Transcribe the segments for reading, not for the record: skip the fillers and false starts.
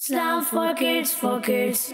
Islam for kids, for kids.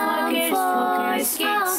for kids, for kids.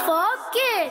for kids.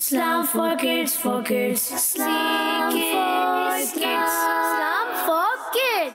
Islam for kids, for kids. Islam for kids।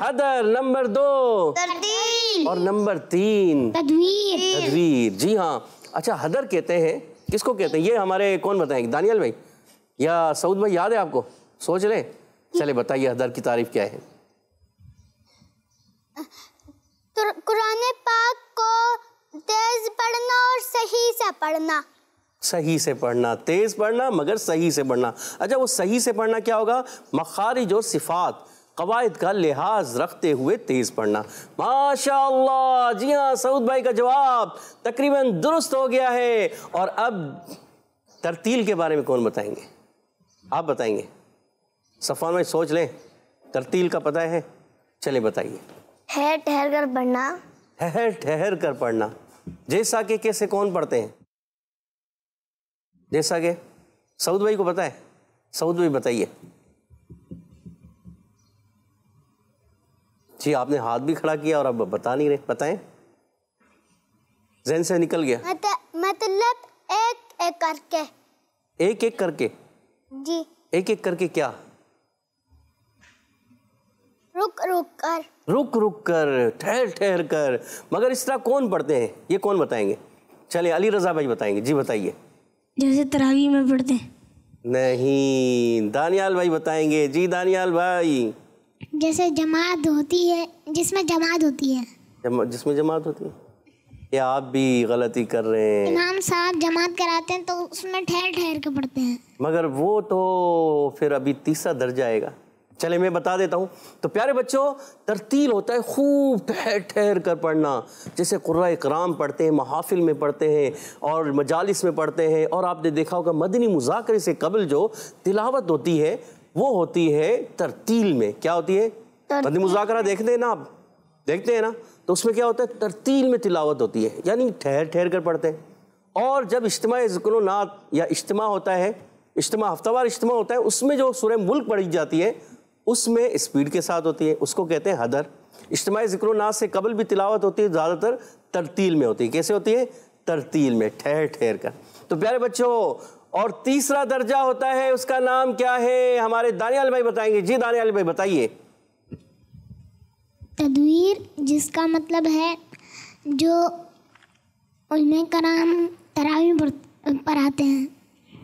حدر، number 2 ترتیل، اور number 3 تدویر، تدویر. جی ہاں. اچھا حدر کہتے ہیں کس کو کہتے ہیں؟ یہ ہمارے کون بتائیں گے؟ دانیال بھائی یا سعود بھائی؟ یاد ہے آپ کو؟ سوچ لیں. چلے بتائیے حدر کی تعریف کیا ہے؟ قرآن پاک کو تیز پڑھنا اور صحیح سے پڑھنا. صحیح سے پڑھنا، تیز پڑھنا مگر صحیح سے پڑھنا. اچھا وہ صحیح سے پڑھنا کیا ہوگا؟ مخارج اور صفات، قواعد کا لحاظ رکھتے ہوئے تیز پڑھنا. ماشاءاللہ. جی ہاں سعود بھائی کا جواب تقریباً درست ہو گیا ہے. اور اب ترتیل کے بارے میں کون بتائیں گے؟ آپ بتائیں گے؟ صفوان بھائی سوچ لیں. ترتیل کا پتہ ہے؟ چلے بتائیے. ہے ٹھہر کر پڑھنا. ٹھہر کر پڑھنا. جیسا کہ کیسے کون پڑھتے ہیں؟ جیسا کہ سعود بھائی کو پتہ ہے؟ سعود بھائی بتائیے. جی آپ نے ہاتھ بھی کھڑا کیا اور اب بتا نہیں رہے. بتائیں. ذہن سے نکل گیا. مطلب ایک ایک کر کے. ایک ایک کر کے؟ جی. ایک ایک کر کے کیا؟ رک رک کر. رک رک کر، ٹھہر ٹھہر کر. مگر اس طرح کون پڑھتے ہیں؟ یہ کون بتائیں گے؟ چلے علی رضا بھائی بتائیں گے. جی بتائیے. جیسے تراویح میں پڑھتے ہیں. نہیں، دانیال بھائی بتائیں گے. جی دانیال بھائی. جیسے جماعت ہوتی ہے، جس میں جماعت ہوتی ہے. جس میں جماعت ہوتی ہے؟ یا آپ بھی غلطی کر رہے ہیں. امام صاحب جماعت کراتے ہیں تو اس میں ٹھہر ٹھہر کے پڑھتے ہیں. مگر وہ تو پھر ابھی تیسرا درجہ آئے گا. چلے میں بتا دیتا ہوں. تو پیارے بچوں ترتیل ہوتا ہے خوب ٹھہر ٹھہر کر پڑھنا. جیسے قرآن کرام پڑھتے ہیں، محافل میں پڑھتے ہیں اور مجالس میں پڑھتے ہیں. اور آپ نے دیکھا ہوگا مدنی مذاکرے سے قبل جو تلاوت ہوتی ہے وہ ہوتی ہے ترتیل میں. کیا ہوتی ہے؟ مدنی مذاکرہ دیکھتے ہیں نا آپ؟ دیکھتے ہیں نا؟ تو اس میں کیا ہوتا ہے؟ ترتیل میں تلاوت ہوتی ہے، یعنی ٹھہر ٹھہر کر پڑھتے ہیں. اور جب اجتماع ذکر و نعت یا اجتماع ہوتا ہے، اجتماع ہفتہ وار اجتماع ہوتا ہے، اس میں جو سورہ ملک پڑھی جاتی ہے اس میں اسپیڈ کے ساتھ ہوتی ہے، اس کو کہتے ہیں حدر. اجتماع ذکر و نعت سے قبل بھی تلاوت ہوتی ہے، زیادہ تر ترتیل میں ہوتی ہے. کیسے ہوتی ہے؟ ترتیل میں، ٹھہر ٹھہر کر. تو پیارے بچوں اور تیسرا درجہ ہوتا ہے، اس کا نام کیا ہے؟ ہمارے دانیال بھائی بتائیں گے. جی دانیال بھائی بتائیے. تدویر، جس کا مطلب ہے جو علماء کرام تراویح پڑھاتے ہیں.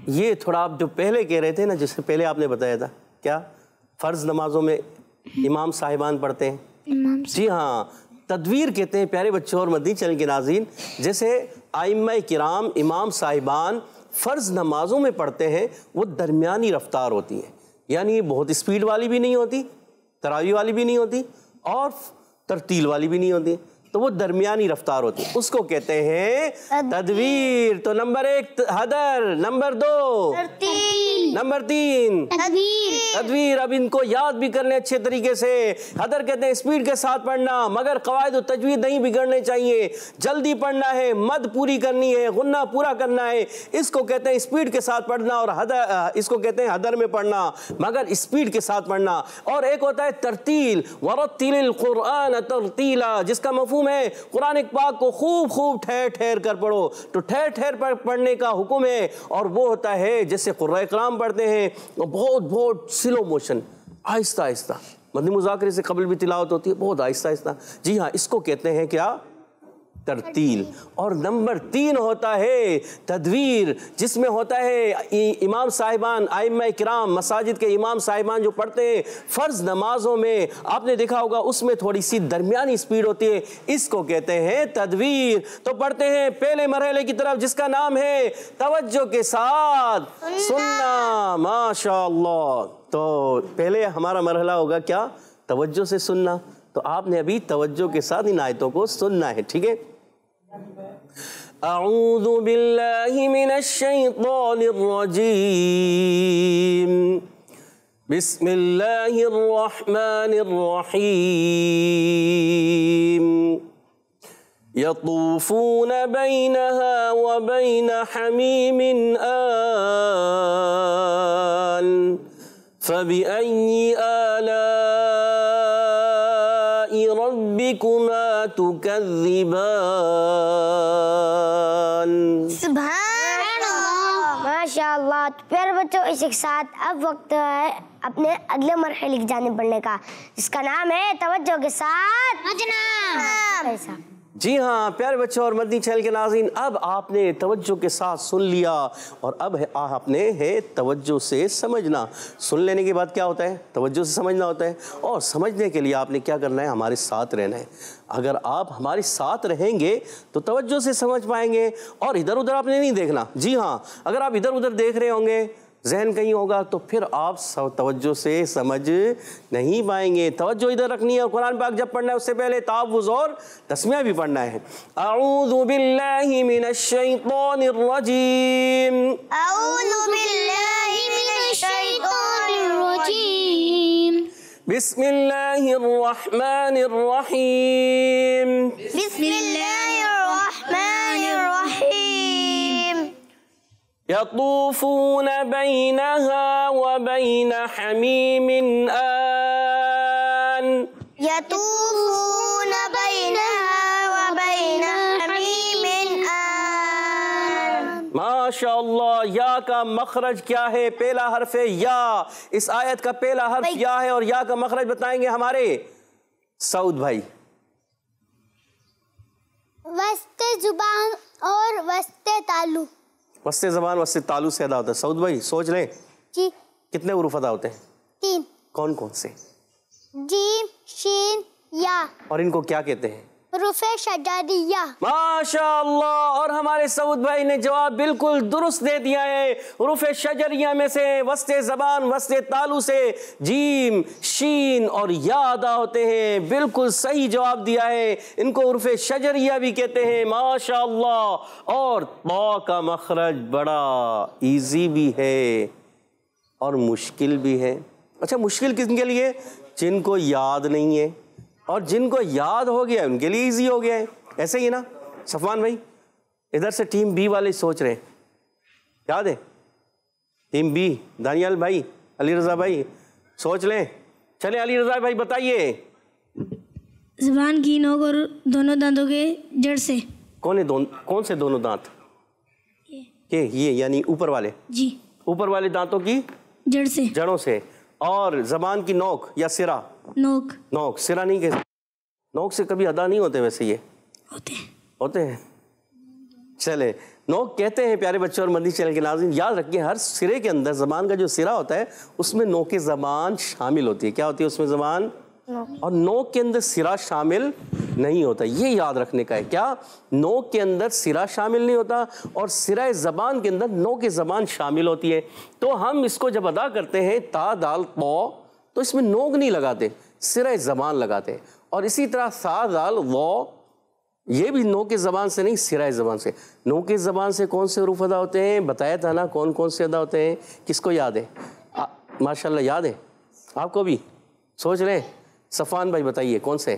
یہ تھوڑا آپ جو پہلے کہہ رہے تھے نا، جس سے پہلے آپ نے بتایا تھا، کیا فرض نمازوں میں امام صاحبان پڑھتے ہیں؟ امام جی ہاں، تدویر کہتے ہیں پیارے بچوں اور مدنی چینل کے ناظرین. جیسے ائمہ کرام، امام صاحبان فرض نمازوں میں پڑھتے ہیں، وہ درمیانی رفتار ہوتی ہے، یعنی بہت اسپیڈ والی بھی نہیں ہوتی، تراویح والی بھی نہیں ہوتی اور ترتیل والی بھی نہیں ہوتی، تو وہ درمیانی رفتار ہوتی ہے، اس کو کہتے ہیں تدویر. تو نمبر 1 حدر، نمبر 2 ترتیل، نمبر 3 تدویر. اب ان کو یاد بھی کرنے اچھے طریقے سے. حدر کہتے ہیں اسپیڈ کے ساتھ پڑھنا، مگر قواعد و تجوید نہیں بگڑنے چاہیے، جلدی پڑھنا ہے، مد پوری کرنی ہے، غنہ پورا کرنا ہے، اس کو کہتے ہیں اسپیڈ کے ساتھ پڑھنا. اور اس کو کہتے ہیں حدر میں پڑھنا مگر اسپیڈ کے ساتھ پڑھنا. اور ایک ہوتا ہے ترتیل، ورتل القرآن ترتیلا، جس کا مفہوم ہے قرآن پاک کو خوب خوب ٹھہر ٹھہر کر پڑھو. تو ٹھہر ٹھہر پر پڑھنے کا حکم ہے. اور وہ ہوتا ہے جیسے قرآن کرام پڑھتے ہیں بہت بہت سلو موشن، آہستہ آہستہ. مدنی مذاکرے سے قبل بھی تلاوت ہوتی ہے بہت آہستہ آہستہ. جی ہاں، اس کو کہتے ہیں کیا؟ ترتیل. اور نمبر 3 ہوتا ہے تدویر، جس میں ہوتا ہے امام صاحبان، ائمہ کرام، مساجد کے امام صاحبان جو پڑھتے ہیں فرض نمازوں میں، آپ نے دیکھا ہوگا اس میں تھوڑی سی درمیانی سپیڈ ہوتی ہے، اس کو کہتے ہیں تدویر. تو پڑھتے ہیں پہلے مرحلے کی طرف جس کا نام ہے توجہ کے ساتھ سننا. ماشاءاللہ. تو پہلے ہمارا مرحلہ ہوگا کیا؟ توجہ سے سننا. تو آپ نے ابھی توجہ کے ساتھ ان آیتوں کو سننا ہے، ٹھیک ہے؟ اعوذ باللہ من الشیطان الرجیم، بسم اللہ الرحمن الرحیم. یطوفون بینہا وبین حمیم آن فبأي آلاء ربكما تكذبان. سبحان اللہ. ماشاء اللہ. تو پیارے بچوں اس کے ساتھ اب وقت ہے اپنے اگلے مرحلے کی جانب بڑھنے کا، جس کا نام ہے توجہ کے ساتھ سمجھنا۔ جی ہاں پیارے بچوں اور مدنی چینل کے ناظرین، اب آپ نے توجہ کے ساتھ سن لیا اور اب آپ نے ہے توجہ سے سمجھنا۔ سن لینے کے بعد کیا ہوتا ہے؟ توجہ سے سمجھنا ہوتا ہے، اور سمجھنے کے لیے آپ نے کیا کرنا ہے؟ ہمارے ساتھ رہنا ہے۔ اگر آپ ہمارے ساتھ رہیں گے تو توجہ سے سمجھ پائیں گے، اور ادھر ادھر آپ نے نہیں دیکھنا۔ جی ہاں، اگر آپ ادھر ادھر دیکھ رہے ہوں گے، ذہن کہیں ہوگا، تو پھر آپ توجہ سے سمجھ نہیں پائیں گے۔ توجہ ادھر رکھنی ہے، اور قرآن پاک جب پڑھنا ہے اس سے پہلے تعوذ اور تسمیہ بھی پڑھنا ہے۔ اعوذ باللہ من الشیطان الرجیم، اعوذ باللہ من الشیطان الرجیم، بسم اللہ الرحمن الرحیم، بسم اللہ الرحمن الرحیم، یطوفون بینہا وبین حمیم آن، یطوفون بینہا وبین حمیم آن۔ ماشاءاللہ، یا کا مخرج کیا ہے؟ پہلا حرف ہے یا، اس آیت کا پہلا حرف یا ہے، اور یا کا مخرج بتائیں گے ہمارے سعود بھائی۔ وسط زبان اور وسط تالو۔ وسط زبان وسط تالو سے ادا ہوتا ہے۔ سعود بھائی سوچ لیں، جی، کتنے حروف ادا ہوتے ہیں؟ 3، کون کون سے؟ جیم، شین، یا، اور ان کو کیا کہتے ہیں؟ حروف شجریہ۔ ماشاءاللہ، اور ہمارے سعود بھائی نے جواب بالکل درست دے دیا ہے۔ حروف شجریہ میں سے وسط زبان وسط تالو سے جیم، شین اور یا ادا ہوتے ہیں۔ بالکل صحیح جواب دیا ہے، ان کو حروف شجریہ بھی کہتے ہیں۔ ماشاءاللہ، اور طا کا مخرج بڑا ایزی بھی ہے اور مشکل بھی ہے۔ اچھا، مشکل کن کے لیے؟ جن کو یاد نہیں ہے، اور جن کو یاد ہو گیا ان کے لیے ایزی ہو گیا ہے۔ ایسے ہی نا صفوان بھائی؟ ادھر سے ٹیم بی والے سوچ رہے ہیں، یاد ہے؟ ٹیم بی، دانیال بھائی، علی رضا بھائی سوچ لیں۔ چلیں علی رضا بھائی بتائیے۔ زبان کی نوک اور دونوں دانتوں کے جڑ سے۔ کون سے دونوں دانت؟ یہ یعنی اوپر والے؟ جی، اوپر والے دانتوں کی جڑ سے، جڑوں سے۔ اور زبان کی نوک یا سرا؟ نوک نوک، سرا نہیں کہتے۔ نوک سے کبھی ادا نہیں ہوتے ویسے، یہ ہوتے ہیں۔ چلے، نوک کہتے ہیں پیارے بچوں اور مدنی چینل کے ناظرین۔ یاد رکھیں، ہر سرے کے اندر زبان کا جو سرا ہوتا ہے اس میں نوک زبان شامل ہوتی ہے۔ کیا ہوتی ہے اس میں؟ زبان۔ اور نوک کے اندر سرا شامل نہیں ہوتا، یہ یاد رکھنے کا ہے۔ کیا؟ نوک کے اندر سرا شامل نہیں ہوتا، اور سرہ زبان کے اندر نوک زبان شامل ہوتی ہے۔ تو ہم اس کو جب ادا کرتے ہیں تا دال طا، تو اس میں نوک نہیں لگاتے، سرہ زبان لگاتے۔ اور اسی طرح سا دال وا، یہ بھی نوک زبان سے نہیں، سرہ زبان سے۔ نوک زبان سے کون سے حروف ادا ہوتے ہیں؟ بتایا تھا نا کون کون سے ادا ہوتے ہیں؟ کس کو یاد ہے؟ ماشاءاللہ یاد ہے آپ کو بھی؟ سوچ لیں، صفوان بھائی بتائیے کون سے؟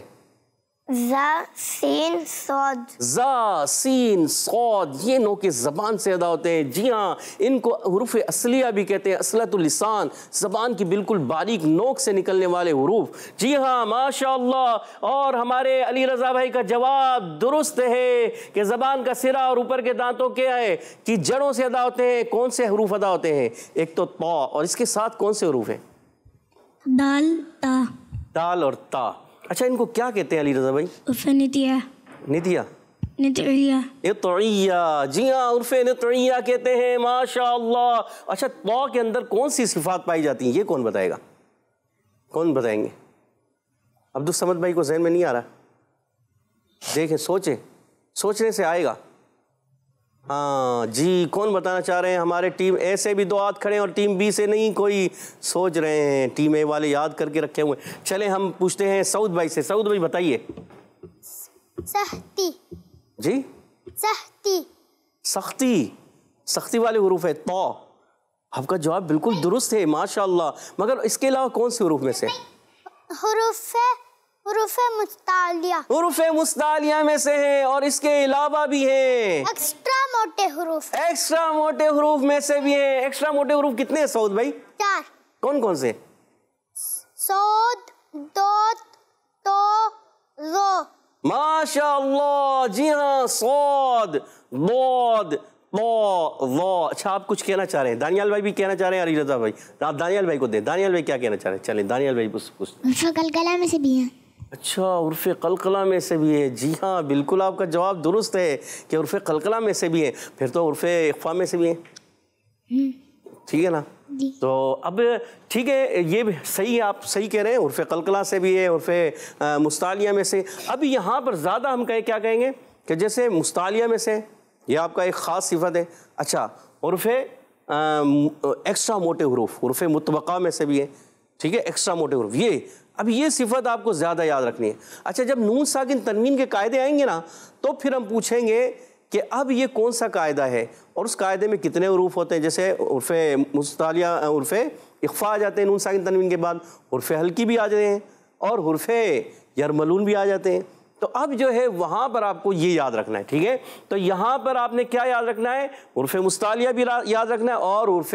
زا، سین، صاد۔ زا، سین، صاد، یہ نوک زبان سے ادا ہوتے ہیں۔ جی ہاں، ان کو حروف اصلیہ بھی کہتے ہیں، اصلۃ اللسان، زبان کی بالکل باریک نوک سے نکلنے والے حروف۔ جی ہاں، ماشاءاللہ، اور ہمارے علی رضا بھائی کا جواب درست ہے کہ زبان کا سرا اور اوپر کے دانتوں کیا ہے کہ جڑوں سے ادا ہوتے ہیں۔ کون سے حروف ادا ہوتے ہیں؟ ایک تو طا، اور اس کے ساتھ کون سے حروف ہیں؟ دال، تا، دال اور تا۔ اچھا، ان کو کیا کہتے ہیں علی رضا بھائی؟ عرف نتیہ، نتیہ، نتعیہ، نطعیہ۔ جی ہاں، عرف نطعیہ کہتے ہیں۔ ماشاءاللہ۔ اچھا، طا کے اندر کون سی صفات پائی جاتی ہیں؟ یہ کون بتائے گا؟ کون بتائیں گے؟ عبدالصمد بھائی کو ذہن میں نہیں آ رہا؟ دیکھیں، سوچیں، سوچنے سے آئے گا۔ ہاں جی، کون بتانا چاہ رہے ہیں؟ ہمارے ٹیم اے سے بھی 2 ہاتھ کھڑے ہیں، اور ٹیم بی سے نہیں کوئی سوچ رہے ہیں۔ ٹیم اے والے یاد کر کے رکھے ہوئے۔ چلیں ہم پوچھتے ہیں سعود بھائی سے۔ سعود بھائی بتائیے۔ سختی، جی، سختی، سختی، سختی والے حروف ہے طا۔ آپ کا جواب بالکل درست ہے، ماشاءاللہ۔ مگر اس کے علاوہ کون سے حروف میں سے؟ حروف مستعلیہ۔ حروف مستعلیہ میں سے ہیں، اور اس کے علاوہ بھی ہیں ایکسٹرا موٹے حروف۔ ایکسٹرا موٹے حروف میں سے بھی ہیں۔ ایکسٹرا موٹے حروف کتنے ہیں سعود بھائی؟ 4۔ کون کون سے؟ صاد، داد، تو، ظا۔ ماشاءاللہ، جی ہاں، صاد، ضاد، اچھا آپ کچھ کہنا چاہ رہے ہیں؟ دانیال بھائی بھی کہنا چاہ رہے ہیں؟ علی رضا بھائی، آپ دانیال بھائی کو دیں. دانیال بھائی کیا کہنا چاہ رہے ہیں؟ چلیں دانیال بھائی پوچھ. عرف قلقلہ میں سے بھی ہے. اچھا عرف قلقلہ میں سے بھی ہے. جی ہاں بالکل آپ کا جواب درست ہے کہ عرف قلقلہ میں سے بھی ہے. پھر تو عرف اخفاء میں سے بھی ہے. ٹھیک ہے نا؟ تو اب ٹھیک ہے یہ بھی صحیح ہے، آپ صحیح کہہ رہے ہیں. عرف قلقلہ سے بھی ہے، عرف مستعلیہ میں سے. اب یہاں پر زیادہ ہم کیا کہیں گے کہ جیسے مستعلیہ میں سے یہ آپ کا ایک خاص صفت ہے. اچھا عرف ایکسٹرا موٹے حروف، عرف مطبقہ میں سے بھی ہے. ٹھیک ہے ایکسٹرا موٹے حروف، اب یہ صفت آپ کو زیادہ یاد رکھنی ہے. اچھا جب نون ساکن تنوین کے قاعدے آئیں گے نا تو پھر ہم پوچھیں گے کہ اب یہ کون سا قاعدہ ہے اور اس قاعدے میں کتنے حروف ہوتے ہیں. جیسے عرف مستعلیہ، عرف اخفاء آ جاتے ہیں نون ساکن تنوین کے بعد، عرف حلقی بھی آ جاتے ہیں اور حرف یرملون بھی آ جاتے ہیں. تو اب جو ہے وہاں پر آپ کو یہ یاد رکھنا ہے. ٹھیک ہے تو یہاں پر آپ نے کیا یاد رکھنا ہے؟ عرف مستعلیہ بھی یاد رکھنا ہے اور عرف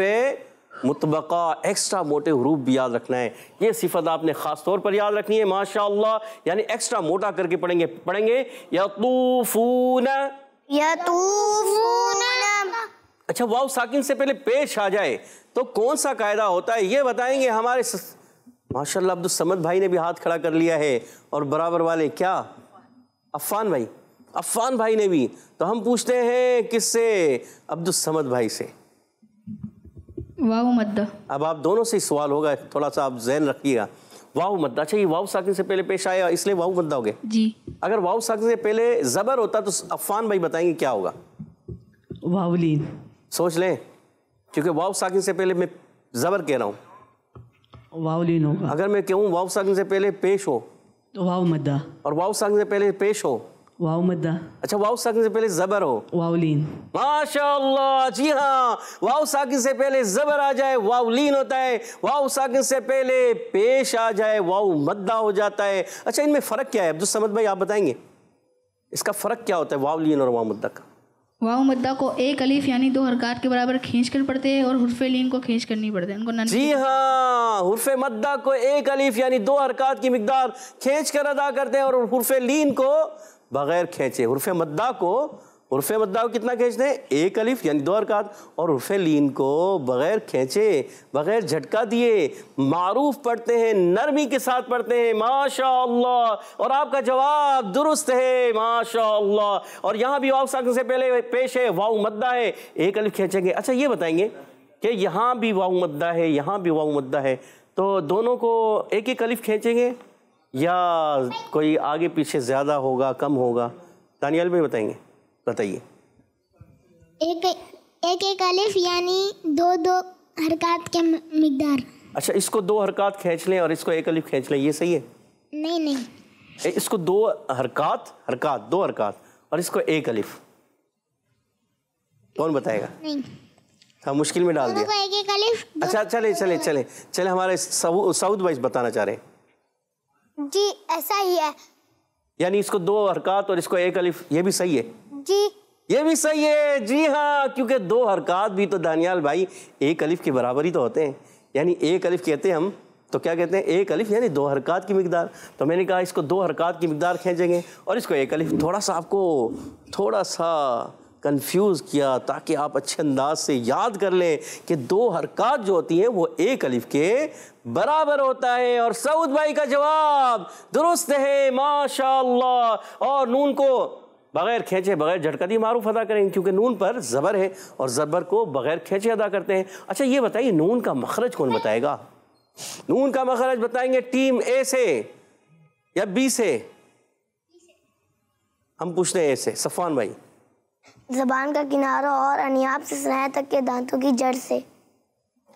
مطبقہ ایکسٹرا موٹے حروف بھی یاد رکھنا ہے. یہ صفت آپ نے خاص طور پر یاد رکھنی ہے ماشاءاللہ. یعنی ایکسٹرا موٹا کر کے پڑھیں گے یطوفون. اچھا واو ساکن سے پہلے پیش آ جائے تو کون سا قاعدہ ہوتا ہے یہ بتائیں گے ہمارے ماشاءاللہ عبدالصمد بھائی نے بھی ہاتھ کھڑا کر لیا ہے اور برابر والے کیا عفان بھائی نے بھی. تو ہم پوچھتے ہیں کس سے؟ عبدالصمد بھائی سے. واو مدہ. اب آپ دونوں سے سوال ہوگا، تھوڑا سا آپ ذہن رکھیے گا. واو مدہ، اچھا یہ واو ساکن سے پہلے پیش آیا اس لیے واو مدہ ہو گئے. جی اگر واو ساکن سے پہلے زبر ہوتا تو عفان بھائی بتائیں گے کیا ہوگا؟ واولین. سوچ لیں کیونکہ واو ساکن سے پہلے میں زبر کہہ رہا ہوں. واولین ہوگا. اگر میں کہوں واو ساکن سے پہلے پیش ہو تو واو مدہ. اور واو ساکن سے پہلے پیش ہو واو مدہ. اچھا واو ساکن سے پہلے زبر ہو واولین. ماشاءاللہ. جی ہاں واو ساکن سے پہلے زبر آ جائے واولین ہوتا ہے، واو ساکن سے پہلے پیش آ جائے واو مدہ ہو جاتا ہے. اچھا ان میں فرق کیا ہے عبدالصمد بھائی آپ بتائیں گے اس کا فرق کیا ہوتا ہے واولین اور واو مدہ کا؟ واو مدہ کو ایک الف یعنی 2 حرکات کے برابر کھینچ کر پڑھتے ہیں اور حرف لین کو کھینچ کر نہیں پڑھتے ان کو. جی ہاں حرف مدہ کو ایک الف یعنی 2 حرکات کی مقدار کھینچ کر ادا کرتے ہیں اور حرف لین کو بغیر کھینچے. حرف مدہ کو کتنا کھینچتے ہیں؟ ایک الف یعنی 2 حرکات اور حرف لین کو بغیر کھینچے بغیر جھٹکا دیے معروف پڑھتے ہیں، نرمی کے ساتھ پڑھتے ہیں ماشاءاللہ. اور آپ کا جواب درست ہے ماشاءاللہ. اور یہاں بھی واو ساکن سے پہلے پیش ہے واو مدہ ہے، ایک الف کھینچیں گے. اچھا یہ بتائیں گے کہ یہاں بھی واو مدہ ہے یہاں بھی واو مدہ ہے تو دونوں کو ایک ایک الف کھینچیں گے یا کوئی آگے پیچھے زیادہ ہوگا کم ہوگا؟ دانیال بھائی بتائیں گے، بتائیے. ایک الف یعنی 2 حرکات کے مقدار. اچھا اس کو 2 حرکات کھینچ لیں اور اس کو ایک الف کھینچ لیں، یہ صحیح ہے؟ نہیں اس کو 2 حرکات 2 حرکات اور اس کو ایک الف. کون بتائے گا؟ نہیں ہاں مشکل میں ڈال دیا. ایک الف. اچھا چلے ہمارے سعود بھائی بتانا چاہ رہے ہیں. جی ایسا ہی ہے. یعنی اس کو 2 حرکات اور اس کو ایک الف، یہ بھی صحیح ہے؟ جی یہ بھی صحیح ہے. جی ہاں کیونکہ 2 حرکات بھی تو دانیال بھائی ایک الف کے برابر ہی تو ہوتے ہیں. یعنی ایک الف کہتے ہیں ہم تو کیا کہتے ہیں؟ ایک الف یعنی 2 حرکات کی مقدار. تو میں نے کہا اس کو 2 حرکات کی مقدار کھینچیں گے اور اس کو ایک الف. تھوڑا سا آپ کو تھوڑا سا کنفیوز کیا تاکہ آپ اچھے انداز سے یاد کر لیں کہ 2 حرکات جو ہوتی ہیں وہ ایک الف کے برابر ہوتا ہے. اور سعود بھائی کا جواب درست ہے ماشاءاللہ. اور نون کو بغیر کھینچے بغیر جھٹکا دی معروف ادا کریں کیونکہ نون پر زبر ہے اور زبر کو بغیر کھینچے ادا کرتے ہیں. اچھا یہ بتائیے نون کا مخرج کون بتائے گا؟ نون کا مخرج بتائیں گے ٹیم اے سے یا بی سے؟ ہم پوچھتے ہیں اے سے. صفوان بھائی. زبان کا کنارہ اور انیاب سے سنایا تک کے دانتوں کی جڑ سے.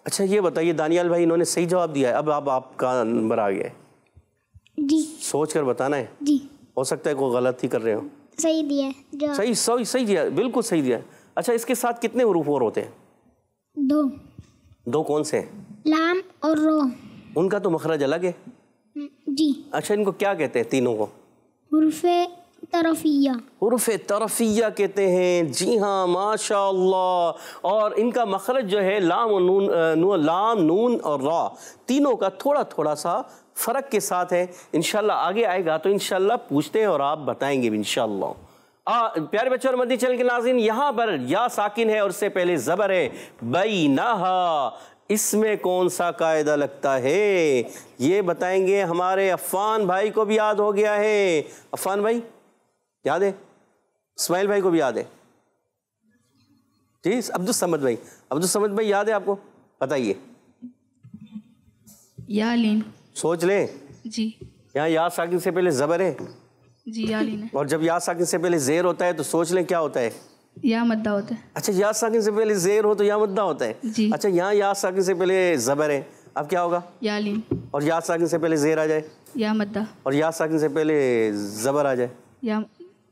اچھا یہ بتائیے دانیال بھائی انہوں نے صحیح جواب دیا ہے. اب آپ کا نمبر آ گیا ہے، جی سوچ کر بتانا ہے. جی ہو سکتا ہے کوئی غلط ہی کر رہے ہو. صحیح دیا. صحیح دیا، بالکل صحیح دیا. اچھا اس کے ساتھ کتنے حروف اور ہوتے ہیں؟ 2 کون سے ہیں؟ لام اور رو. ان کا تو مخرج الگ ہے. جی. اچھا ان کو کیا کہتے ہیں تینوں کو؟ حروف طرفیہ. حروف طرفیہ کہتے ہیں. جی ہاں ماشاءاللہ. اور ان کا مخرج جو ہے لام و نون، لام نون اور را تینوں کا تھوڑا سا فرق کے ساتھ ہے. انشاءاللہ آگے آئے گا تو انشاءاللہ پوچھتے ہیں اور آپ بتائیں گے بھی انشاءاللہ. پیارے بچوں اور مدنی چینل کے ناظرین، یہاں پر یا ساکن ہے اور اس سے پہلے زبر ہے بینہا، اس میں کون سا قاعدہ لگتا ہے یہ بتائیں گے. ہمارے عفان بھائی کو بھی یاد ہو گیا ہے. عفان بھائی یاد ہے؟ اسماعیل بھائی کو بھی یاد ہے؟ جی عبدالصمد بھائی یاد ہے آپ کو؟ بتائیے. یا لین. سوچ لیں. جی. یہاں یا ساکن سے پہلے زبر ہے. جی یا لین ہے. اور جب یا ساکن سے پہلے زیر ہوتا ہے تو سوچ لیں کیا ہوتا ہے؟ یا مدہ ہوتا ہے. اچھا یا ساکن سے پہلے زیر ہو تو یا مدہ ہوتا ہے. جی. اچھا یہاں یا ساکن سے پہلے زبر ہے، اب کیا ہوگا؟ یا لین. اور یا ساکن سے پہلے زیر آ جائے؟ یا مدہ. اور یا ساکن سے پہلے زبر آ جائے؟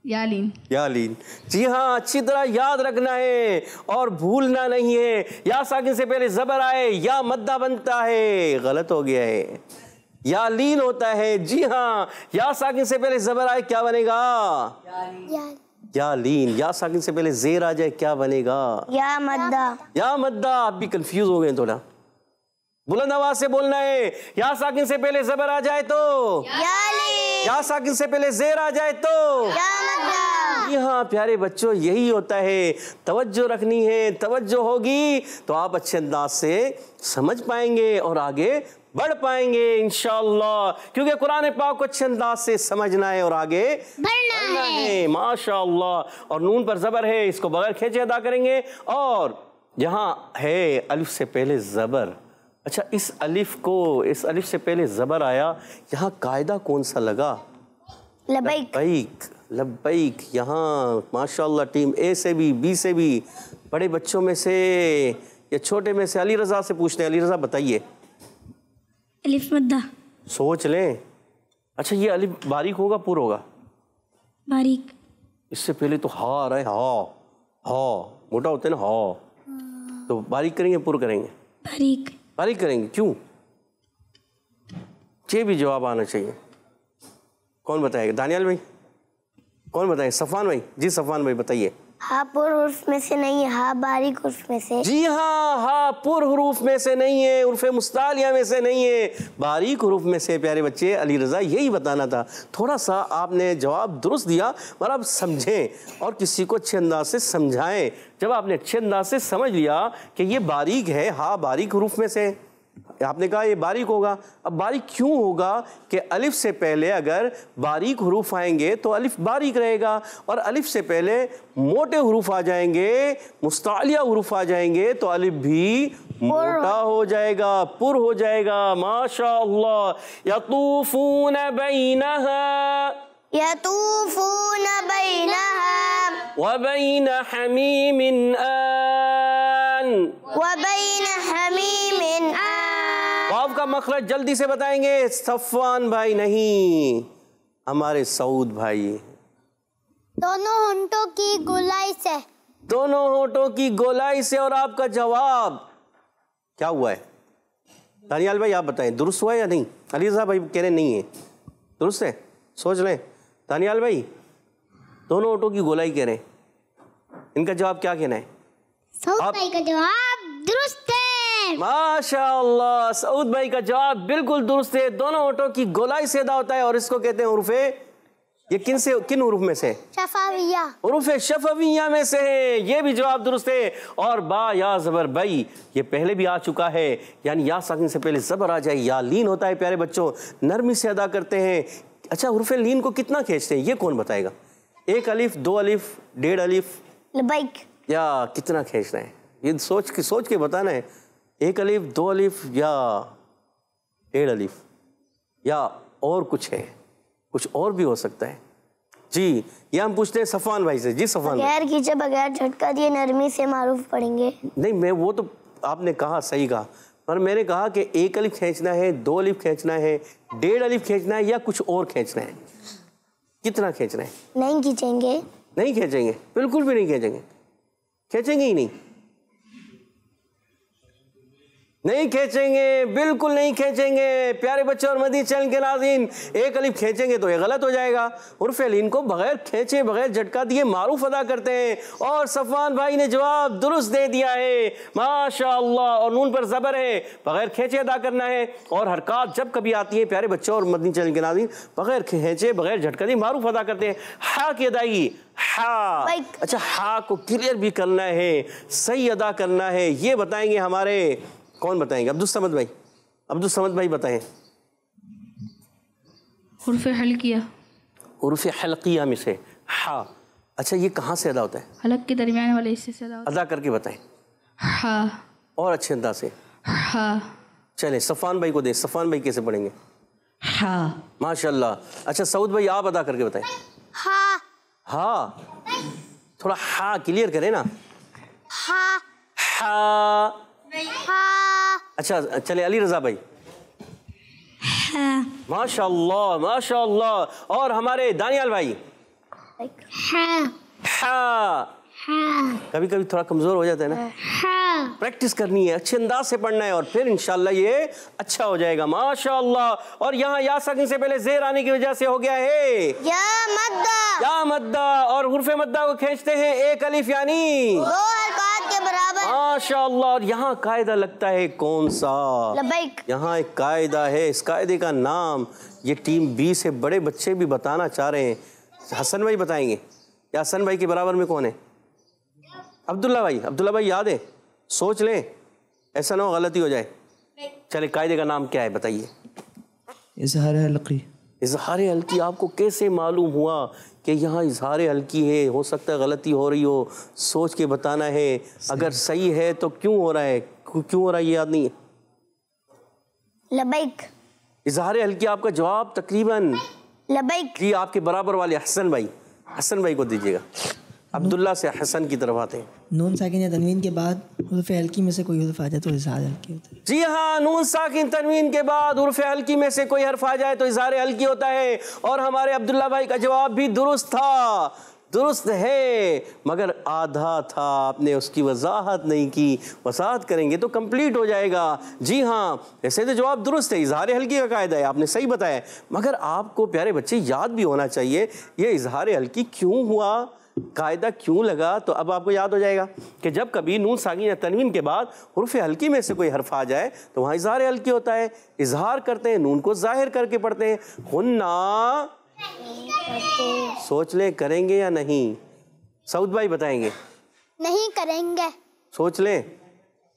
یا لین. یا لین. جی ہاں، اچھی طرح یاد رکھنا ہے اور بھولنا نہیں ہے. یا ساکن سے پہلے زبر آئے یا مدہ بنتا ہے، غلط ہو گیا ہے، یا لین ہوتا ہے. جی ہاں، یا ساکن سے پہلے زبر آئے کیا بنے گا؟ یا لین. یا ساکن سے پہلے زیر آ جائے کیا بنے گا؟ یا مدہ. یا مدہ. آپ بھی کنفیوز ہو گئے تھوڑا، بلند آواز سے بولنا ہے. یا ساکن سے پہلے زبر آ جائے تو یا ساکن سے پہلے زیر آ جائے تو جی ہاں پیارے بچوں، یہی ہوتا ہے. توجہ رکھنی ہے، توجہ ہوگی تو آپ اچھے انداز سے سمجھ پائیں گے اور آگے بڑھ پائیں گے انشاءاللہ، کیونکہ قرآن پاک کو اچھے انداز سے سمجھنا ہے اور آگے بڑھنا ہے. ماشاءاللہ. اور نون پر زبر ہے، اس کو بغیر کھینچے ادا کریں گے. اور یہاں ہے الف سے پہلے زبر. اچھا اس الف سے پہلے زبر آیا، یہاں قاعدہ کون سا لگا؟ لبیک. لبیک. یہاں ماشاءاللہ ٹیم اے سے بھی بی سے بھی، بڑے بچوں میں سے یا چھوٹے میں سے علی رضا سے پوچھتے ہیں. علی رضا بتائیے. الف مدہ. سوچ لیں. اچھا یہ الف باریک ہوگا پر ہوگا؟ باریک. اس سے پہلے تو ہا آ رہا ہے، ہا موٹا ہوتا ہے نا، ہا تو باریک کریں گے پر کریں گے؟ باریک کریں گے. کیوں؟ یہ بھی جواب آنا چاہیے. کون بتائے گا؟ دانیال بھائی کون بتائے؟ صفوان بھائی. جی صفوان بھائی بتائیے. ہا پر حروف میں سے نہیں ہے، ہا باریک حروف میں سے. جی ہاں، ہا پر حروف میں سے نہیں ہے، حروف مستعلیہ میں سے نہیں ہے، باریک حروف میں سے. پیارے بچے علی رضا یہی بتانا تھا. تھوڑا سا آپ نے جواب درست دیا، مگر آپ سمجھیں اور کسی کو اچھے انداز سے سمجھائیں. جب آپ نے اچھے انداز سے سمجھ لیا کہ یہ باریک ہے، ہا باریک حروف میں سے، آپ نے کہا یہ باریک ہوگا. اب باریک کیوں ہوگا کہ الف سے پہلے اگر باریک حروف آئیں گے تو الف باریک رہے گا، اور الف سے پہلے موٹے حروف آ جائیں گے، مستعلیہ حروف آ جائیں گے تو الف بھی موٹا ہو جائے گا، پر ہو جائے گا. ماشاءاللہ. یطوفون بینہا وبین حمیم آن. واو کا مخرج جلدی سے بتائیں گے. صفوان بھائی نہیں، ہمارے سعود بھائی. دونوں ہونٹوں کی گولائی سے. دونوں ہونٹوں کی گولائی سے. اور آپ کا جواب کیا ہوا ہے؟ دانیال بھائی آپ بتائیں درست ہوا ہے یا نہیں؟ علی رضا بھائی کہہ رہے نہیں ہے. درست ہے؟ سوچ لیں. دانیال بھائی دونوں ہونٹوں کی گولائی کہہ رہے ہیں، ان کا جواب کیا کہنا ہے؟ سعود بھائی کا جواب درست ہے. ماشاءاللہ. سعود بھائی کا جواب بالکل درست ہے. دونوں ہونٹوں کی گولائی سے ادا ہوتا ہے اور اس کو کہتے ہیں حروف. یہ کن حروف میں سے؟ شفویہ. حروف شفویہ میں سے ہے. یہ بھی جواب درست ہے. اور با یا زبر بئی یہ پہلے بھی آ چکا ہے، یعنی یا ساکن سے پہلے زبر آ جائے یا لین ہوتا ہے. پیارے بچوں نرمی سے ادا کرتے ہیں. اچھا حروف لین کو کتنا کھینچتے ہیں یہ کون بتائے گا؟ 1 الف 2 الف 1.5 الف لبیک. یا کتنا کھینچنا ہے یہ سوچ کے بتانا ہے. 1 الف 2 الف یا 1.5 الف یا اور کچھ ہے، کچھ اور بھی ہو سکتا ہے. جی یہ ہم پوچھتے ہیں صفوان بھائی سے. جی صفوان بھائی. بغیر کھینچے بغیر جھٹکا دیے نرمی سے معروف پڑھیں گے. نہیں میں وہ تو آپ نے کہا صحیح کہا، پر میں نے کہا کہ 1 الف کھینچنا ہے، 2 الف کھینچنا ہے، 1.5 الف کھینچنا ہے یا کچھ اور کھینچنا ہے. کتنا کھینچنا ہے؟ نہیں کھینچیں گے. نہیں کھینچیں گے، بالکل بھی نہیں کھینچیں گے. کھینچیں گے ہی نہیں. نہیں کھینچیں گے، بالکل نہیں کھینچیں گے. پیارے بچوں اور مدنی چینل کے ناظرین 1 الف کھینچیں گے تو یہ غلط ہو جائے گا. حروف لین کو بغیر کھینچے بغیر جھٹکا دیے معروف ادا کرتے ہیں. اور صفوان بھائی نے جواب درست دے دیا ہے ماشاءاللہ. اور نون پر زبر ہے، بغیر کھینچے ادا کرنا ہے. اور حرکات جب کبھی آتی ہیں پیارے بچوں اور مدنی چینل کے ناظرین بغیر کھینچے بغیر جھٹکا دیے معروف ادا کرتے ہیں. ہا کی ادائیگی ہا. اچھا ہا کو کلیئر بھی کرنا ہے, صحیح ادا کرنا ہے, یہ بتائیں گے ہمارے, کون بتائیں گے؟ عبدالصمد بھائی, عبدالصمد بھائی بتائیں. حرف حلقیہ. حروف حلقیہ میں سے ہا. اچھا یہ کہاں سے ادا ہوتا ہے؟ حلق کے درمیان والے حصے سے ادا ہوتا ادا کر کے بتائیں ہا. اور اچھے انداز سے. ہا. چلیں صفوان بھائی کو دیں, صفوان بھائی کیسے پڑھیں گے؟ ہا. ماشاء اللہ. اچھا سعود بھائی آپ ادا کر کے بتائیں. ہا. ہا, تھوڑا ہا کلیئر کریں نا. ہا. ہا. ہا. اچھا چلیں علی رضا بھائی. ہا. ماشاء اللہ ماشاء اللہ. اور ہمارے دانیال بھائی. ہا. ہا. کبھی کبھی تھوڑا کمزور ہو جاتا ہے نا, ہا. پریکٹس کرنی ہے, اچھے انداز سے پڑھنا ہے, اور پھر انشاءاللہ یہ اچھا ہو جائے گا. ماشاء اللہ. اور یہاں یا ساکن سے پہلے زیر آنے کی وجہ سے ہو گیا ہے یا مدہ. یا مدہ, اور حرف مدہ کو کھینچتے ہیں ایک الف یعنی 2 حرکات کے برابر. ماشاء اللہ. اور یہاں قاعدہ لگتا ہے کون سا؟ لبیک. یہاں ایک قاعدہ ہے, اس قاعدے کا نام یہ ٹیم بی سے بڑے بچے بھی بتانا چاہ رہے ہیں. حسن بھائی بتائیں گے, یا حسن بھائی کے برابر میں کون ہے؟ عبداللہ بھائی. عبداللہ بھائی یاد ہے, سوچ لیں, ایسا نہ ہو غلطی ہو جائے. چلے قاعدے کا نام کیا ہے بتائیے؟ اظہار حلقی. اظہار حلقی. آپ کو کیسے معلوم ہوا کہ یہاں اظہار حلقی ہے؟ ہو سکتا ہے غلطی ہو رہی ہو, سوچ کے بتانا ہے. اگر صحیح ہے تو کیوں ہو رہا ہے, کیوں ہو رہا ہے یہ یاد نہیں ہے. لبیک. اظہار حلقی آپ کا جواب تقریباً لبیک. جی آپ کے برابر والے حسن بھائی, حسن بھائی کو دیجیے گا. عبداللہ سے حسن کی طرف آتے ہیں. نون ساکن یا تنوین کے بعد حرف حلقی میں سے کوئی حرف آ جائے تو اظہار حلقی ہوتا ہے. جی ہاں, نون ساکن تنوین کے بعد حرف حلقی میں سے کوئی حرف آ جائے تو اظہار حلقی ہوتا ہے. اور ہمارے عبداللہ بھائی کا جواب بھی درست تھا, درست ہے, مگر آدھا تھا, آپ نے اس کی وضاحت نہیں کی. وضاحت کریں گے تو کمپلیٹ ہو جائے گا. جی ہاں, ایسے تو جواب درست ہے, اظہار حلقی کا قاعدہ ہے, آپ نے صحیح بتایا, مگر آپ کو پیارے بچے یاد بھی ہونا چاہیے یہ اظہار حلقی کیوں ہوا, قاعدہ کیوں لگا. تو اب آپ کو یاد ہو جائے گا کہ جب کبھی نون ساکن یا تنوین کے بعد حرف حلقی میں سے کوئی حرف آ جائے تو وہاں اظہار حلقی ہوتا ہے. اظہار کرتے ہیں, نون کو ظاہر کر کے پڑھتے ہیں. غنہ, سوچ لیں کریں گے یا نہیں؟ سعود بھائی بتائیں گے. نہیں کریں گے. سوچ لیں.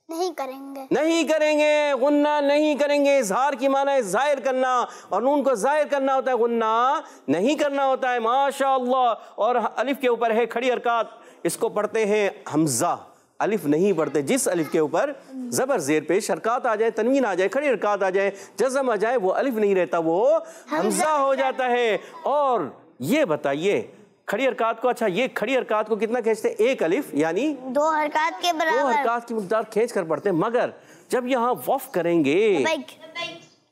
نہیں کریں گے. نہیں کریں گے, غنہ نہیں کریں گے. اظہار کی معنی ہے ظاہر کرنا, اور نون کو ظاہر کرنا ہوتا ہے, غنہ نہیں کرنا ہوتا ہے. ماشاء اللہ. اور الف کے اوپر ہے کھڑی حرکات, اس کو پڑھتے ہیں حمزہ. الف نہیں پڑھتے, جس الف کے اوپر زبر زیر پیش حرکات آ جائے, تنوین آ جائے, کھڑی حرکات آ جائے, جزم آ جائے, وہ الف نہیں رہتا, وہ حمزہ ہو جاتا ہے. اور یہ بتائیے کھڑی حرکات کو, اچھا یہ کھڑی حرکات کو کتنا کھینچتے ہیں؟ ایک الف یعنی 2 حرکات کے 2 برابر. حرکات کی مقدار کھینچ کر پڑھتے ہیں. مگر جب یہاں وقف کریں گے لبیک.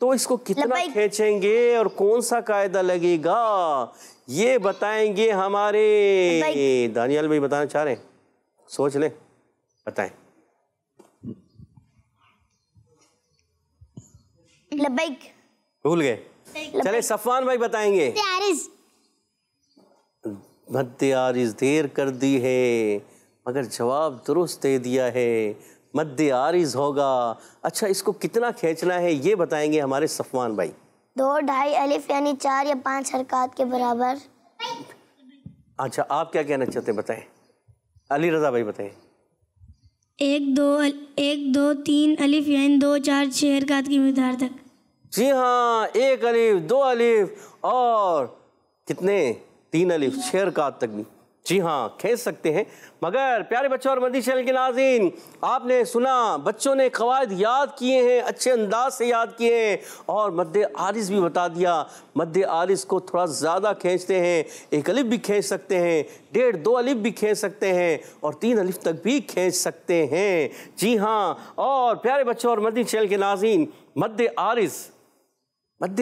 تو اس کو کتنا لبیک. کھینچیں گے اور کون سا قاعدہ لگے گا, یہ بتائیں گے ہمارے لبیک. دانیال بھائی. بتانا چاہ رہے ہیں, سوچ لیں, بتائیں. لبیک. بھول گئے؟ چلے صفوان بھائی بتائیں گے. عارض. مد عارض. دیر کر دی ہے مگر جواب درست دے دیا ہے, مد عارض ہوگا. اچھا اس کو کتنا کھینچنا ہے یہ بتائیں گے ہمارے صفوان بھائی. 2 ڈھائی الف یعنی 4 یا 5 حرکات کے برابر. اچھا آپ کیا کہنا چاہتے ہیں بتائیں. علی رضا بھائی بتائیں. 1 2 3 الف یعنی 2 4 6 حرکات کی مقدار تک. جی ہاں, 1 الف 2 الف اور کتنے 3 الف 6 حرکات تک بھی. جی ہاں کھینچ سکتے ہیں. مگر پیارے بچوں اور مدنی چینل کے ناظرین, آپ نے سنا بچوں نے قواعد یاد کیے ہیں, اچھے انداز سے یاد کیے ہیں, اور مد عارض بھی بتا دیا. مد عارض کو تھوڑا زیادہ کھینچتے ہیں, 1 الف بھی کھینچ سکتے ہیں, 1.5 2 الف بھی کھینچ سکتے ہیں, اور 3 الف تک بھی کھینچ سکتے ہیں. جی ہاں. اور پیارے بچوں اور مدنی چینل کے ناظرین, مد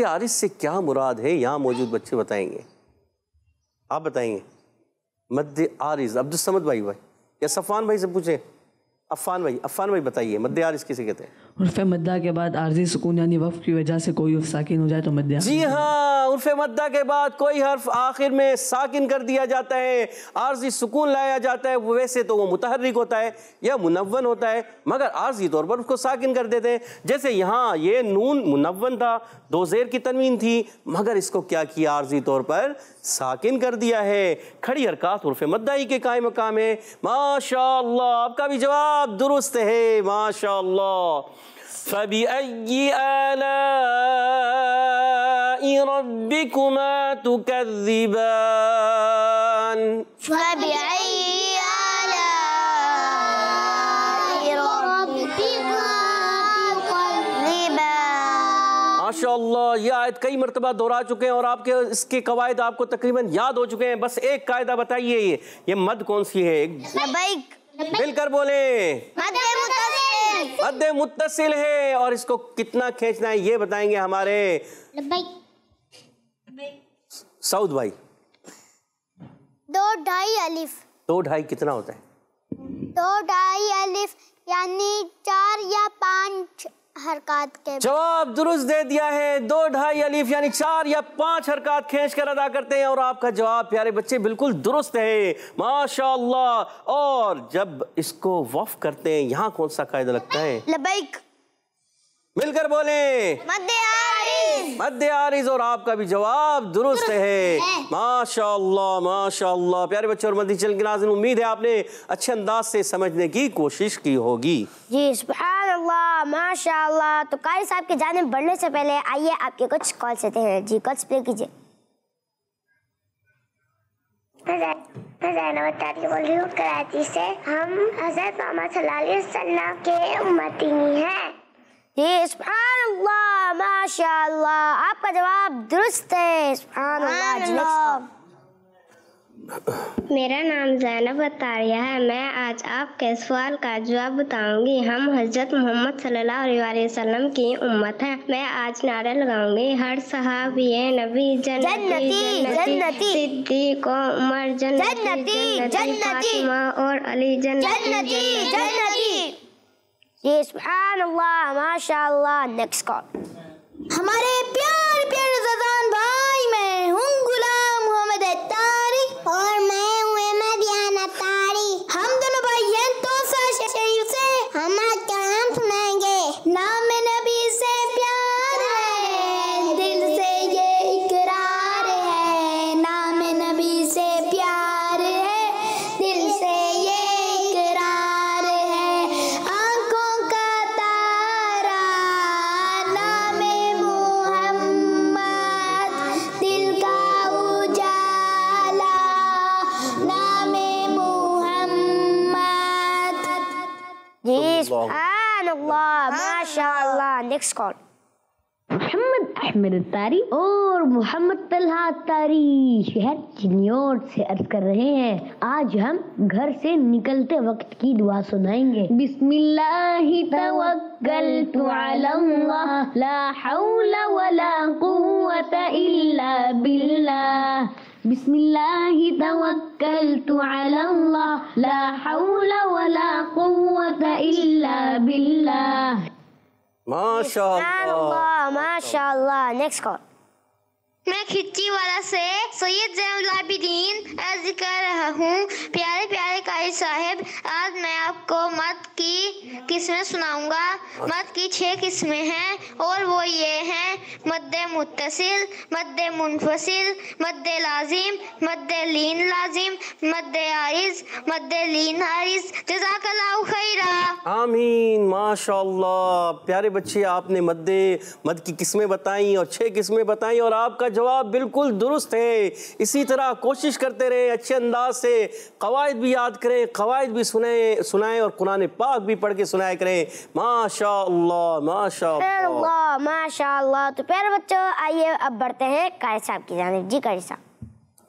عارض سے کیا مراد ہے یہاں موجود بچے بتائیں گے, آپ بتائیں گے. مد عارض عبدالصمد بھائی یا صفوان بھائی سے پوچھیں. عفان بھائی بتائیے مد عارض کسے کہتے ہیں؟ حرف مدہ کے بعد عارضی سکون یعنی وقف کی وجہ سے کوئی حرف ساکن ہو جائے تو مد عارض. جی ہاں, حرف مدہ کے بعد کوئی حرف آخر میں ساکن کر دیا جاتا ہے، عارضی سکون لایا جاتا ہے، ویسے تو وہ متحرک ہوتا ہے یا منون ہوتا ہے، مگر عارضی طور پر اس کو ساکن کر دیتے ہیں۔ جیسے یہاں یہ نون منون تھا، دو زیر کی تنوین تھی، مگر اس کو کیا کیا؟ عارضی طور پر ساکن کر دیا ہے۔ کھڑی حرکات حرف مدہ ہی کے قائم مقام ہے۔ ماشاءاللہ، آپ کا بھی جواب درست ہے، ماشاءاللہ۔ فَبِأَيِّ آلَاءِ رَبِّكُمَا تُكَذِّبَانِ فَبِأَيِّ آلَاءِ رَبِّكُمَا تُكَذِّبَانِ۔ ماشاءاللہ، یہ آیت کئی مرتبہ دہرا چکے ہیں اور آپ کے اس کے قواعد آپ کو تقریباً یاد ہو چکے ہیں۔ بس ایک قاعدہ بتائیے، یہ مد کون سی ہے؟ لبیک، مل کر بولیں۔ مد متصل، مد متصل ہے، اور اس کو کتنا کھینچنا ہے یہ بتائیں گے ہمارے لبیک۔ سعود بھائی۔ 2.5 الف۔ 2.5 کتنا ہوتا ہے؟ 2.5 الف یعنی 4 یا 5 حرکات کے۔ جواب درست دے دیا ہے، 2.5 الف یعنی 4 یا 5 حرکات کھینچ کر ادا کرتے ہیں، اور آپ کا جواب پیارے بچے بالکل درست ہے، ماشاءاللہ۔ اور جب اس کو وقف کرتے ہیں یہاں کون سا قاعدہ لگتا ہے؟ لبیک، مل کر بولیں۔ مد عارض، مد عارض، اور آپ کا بھی جواب درست ہے، ماشاءاللہ ماشاءاللہ۔ پیارے بچے اور مدنی چینل کے ناظرین، امید ہے آپ نے اچھے انداز سے سمجھنے کی کوشش کی ہوگی۔ جی سبحان اللہ، ماشاءاللہ۔ تو قاری صاحب کی جانب بڑھنے سے پہلے آئیے آپ کے کچھ کالس لیتے ہیں۔ جی کالس پلے کیجیے۔ میں زینب اتاری بول رہی ہوں کراچی سے۔ ہم حضرت محمد صلی اللہ علیہ وسلم کے امتی ہیں۔ جی سبحان اللہ، ماشاءاللہ، آپ کا جواب درست ہے، سبحان اللہ۔ جی next call۔ میرا نام زینب اتاریہ ہے۔ میں آج آپ کے سوال کا جواب بتاؤں گی۔ ہم حضرت محمد صلی اللہ علیہ وسلم کی امت ہیں۔ میں آج نعرہ لگاؤں گی، ہر صحابی نبی جنتی، جنتی، صدیق و عمر جنتی، فاطمہ اور علی جنتی، جنتی۔ جی سبحان اللہ، ماشاءاللہ۔ Next call. ہمارے پیارے پیارے زدان بھائی، میں ہوں غلام محمد اتاری اور میں ہوں احمد یان اتاری۔ ہم دونوں بھائی ہیں توسا شریف سے۔ ہم آج کلام سنائیں گے۔ نام نبی سے پیار ہے، دل سے یہ اقرار ہے۔ نام نبی سے پیار ہے، دل سے یہ اقرار ہے۔ آنکھوں کا تارا نام محمد، دل کا اجالا نام محمد۔ جی سبحان اللہ، ماشاءاللہ۔ Next call. محمد احمد اتاری اور محمد طلحہ اتاری شہر چنیوٹ سے عرض کر رہے ہیں۔ آج ہم گھر سے نکلتے وقت کی دعا سنائیں گے۔ بسم اللہ توکلت علی اللہ، لا حول ولا قوت الا باللہ۔ بسم اللہ توکلت علی اللہ، لا حول ولا قوت الا باللہ۔ سبحان ماشاءاللہ اللہ، ماشاءاللہ۔ Next call. میں کھچی والا سے سید زین العابدین عرض کر رہا ہوں۔ پیارے پیارے قاری صاحب، آج میں آپ کو مد کی قسمیں سناؤں گا۔ مد کی 6 قسمیں ہیں اور وہ یہ ہیں: مد متصل، مد منفصل، مد لازم، مد لین لازم، مد عارض، مد لین عارض۔ جزاک اللہ خیرہ۔ آمین، ماشاءاللہ۔ پیارے بچے، آپ نے مد کی قسمیں بتائیں اور 6 قسمیں بتائیں، اور آپ کا جواب بالکل درست ہے۔ اسی طرح کوشش کرتے رہیں، اچھے انداز سے قواعد بھی یاد کریں، قواعد بھی سنائیں اور قرآن پاک بھی پڑھ کے سنایا کریں۔ ماشاءاللہ ماشاءاللہ ماشاءاللہ۔ تو پیارے بچوں، آئیے اب بڑھتے ہیں قاری صاحب کی جانب۔ جی قاری صاحب۔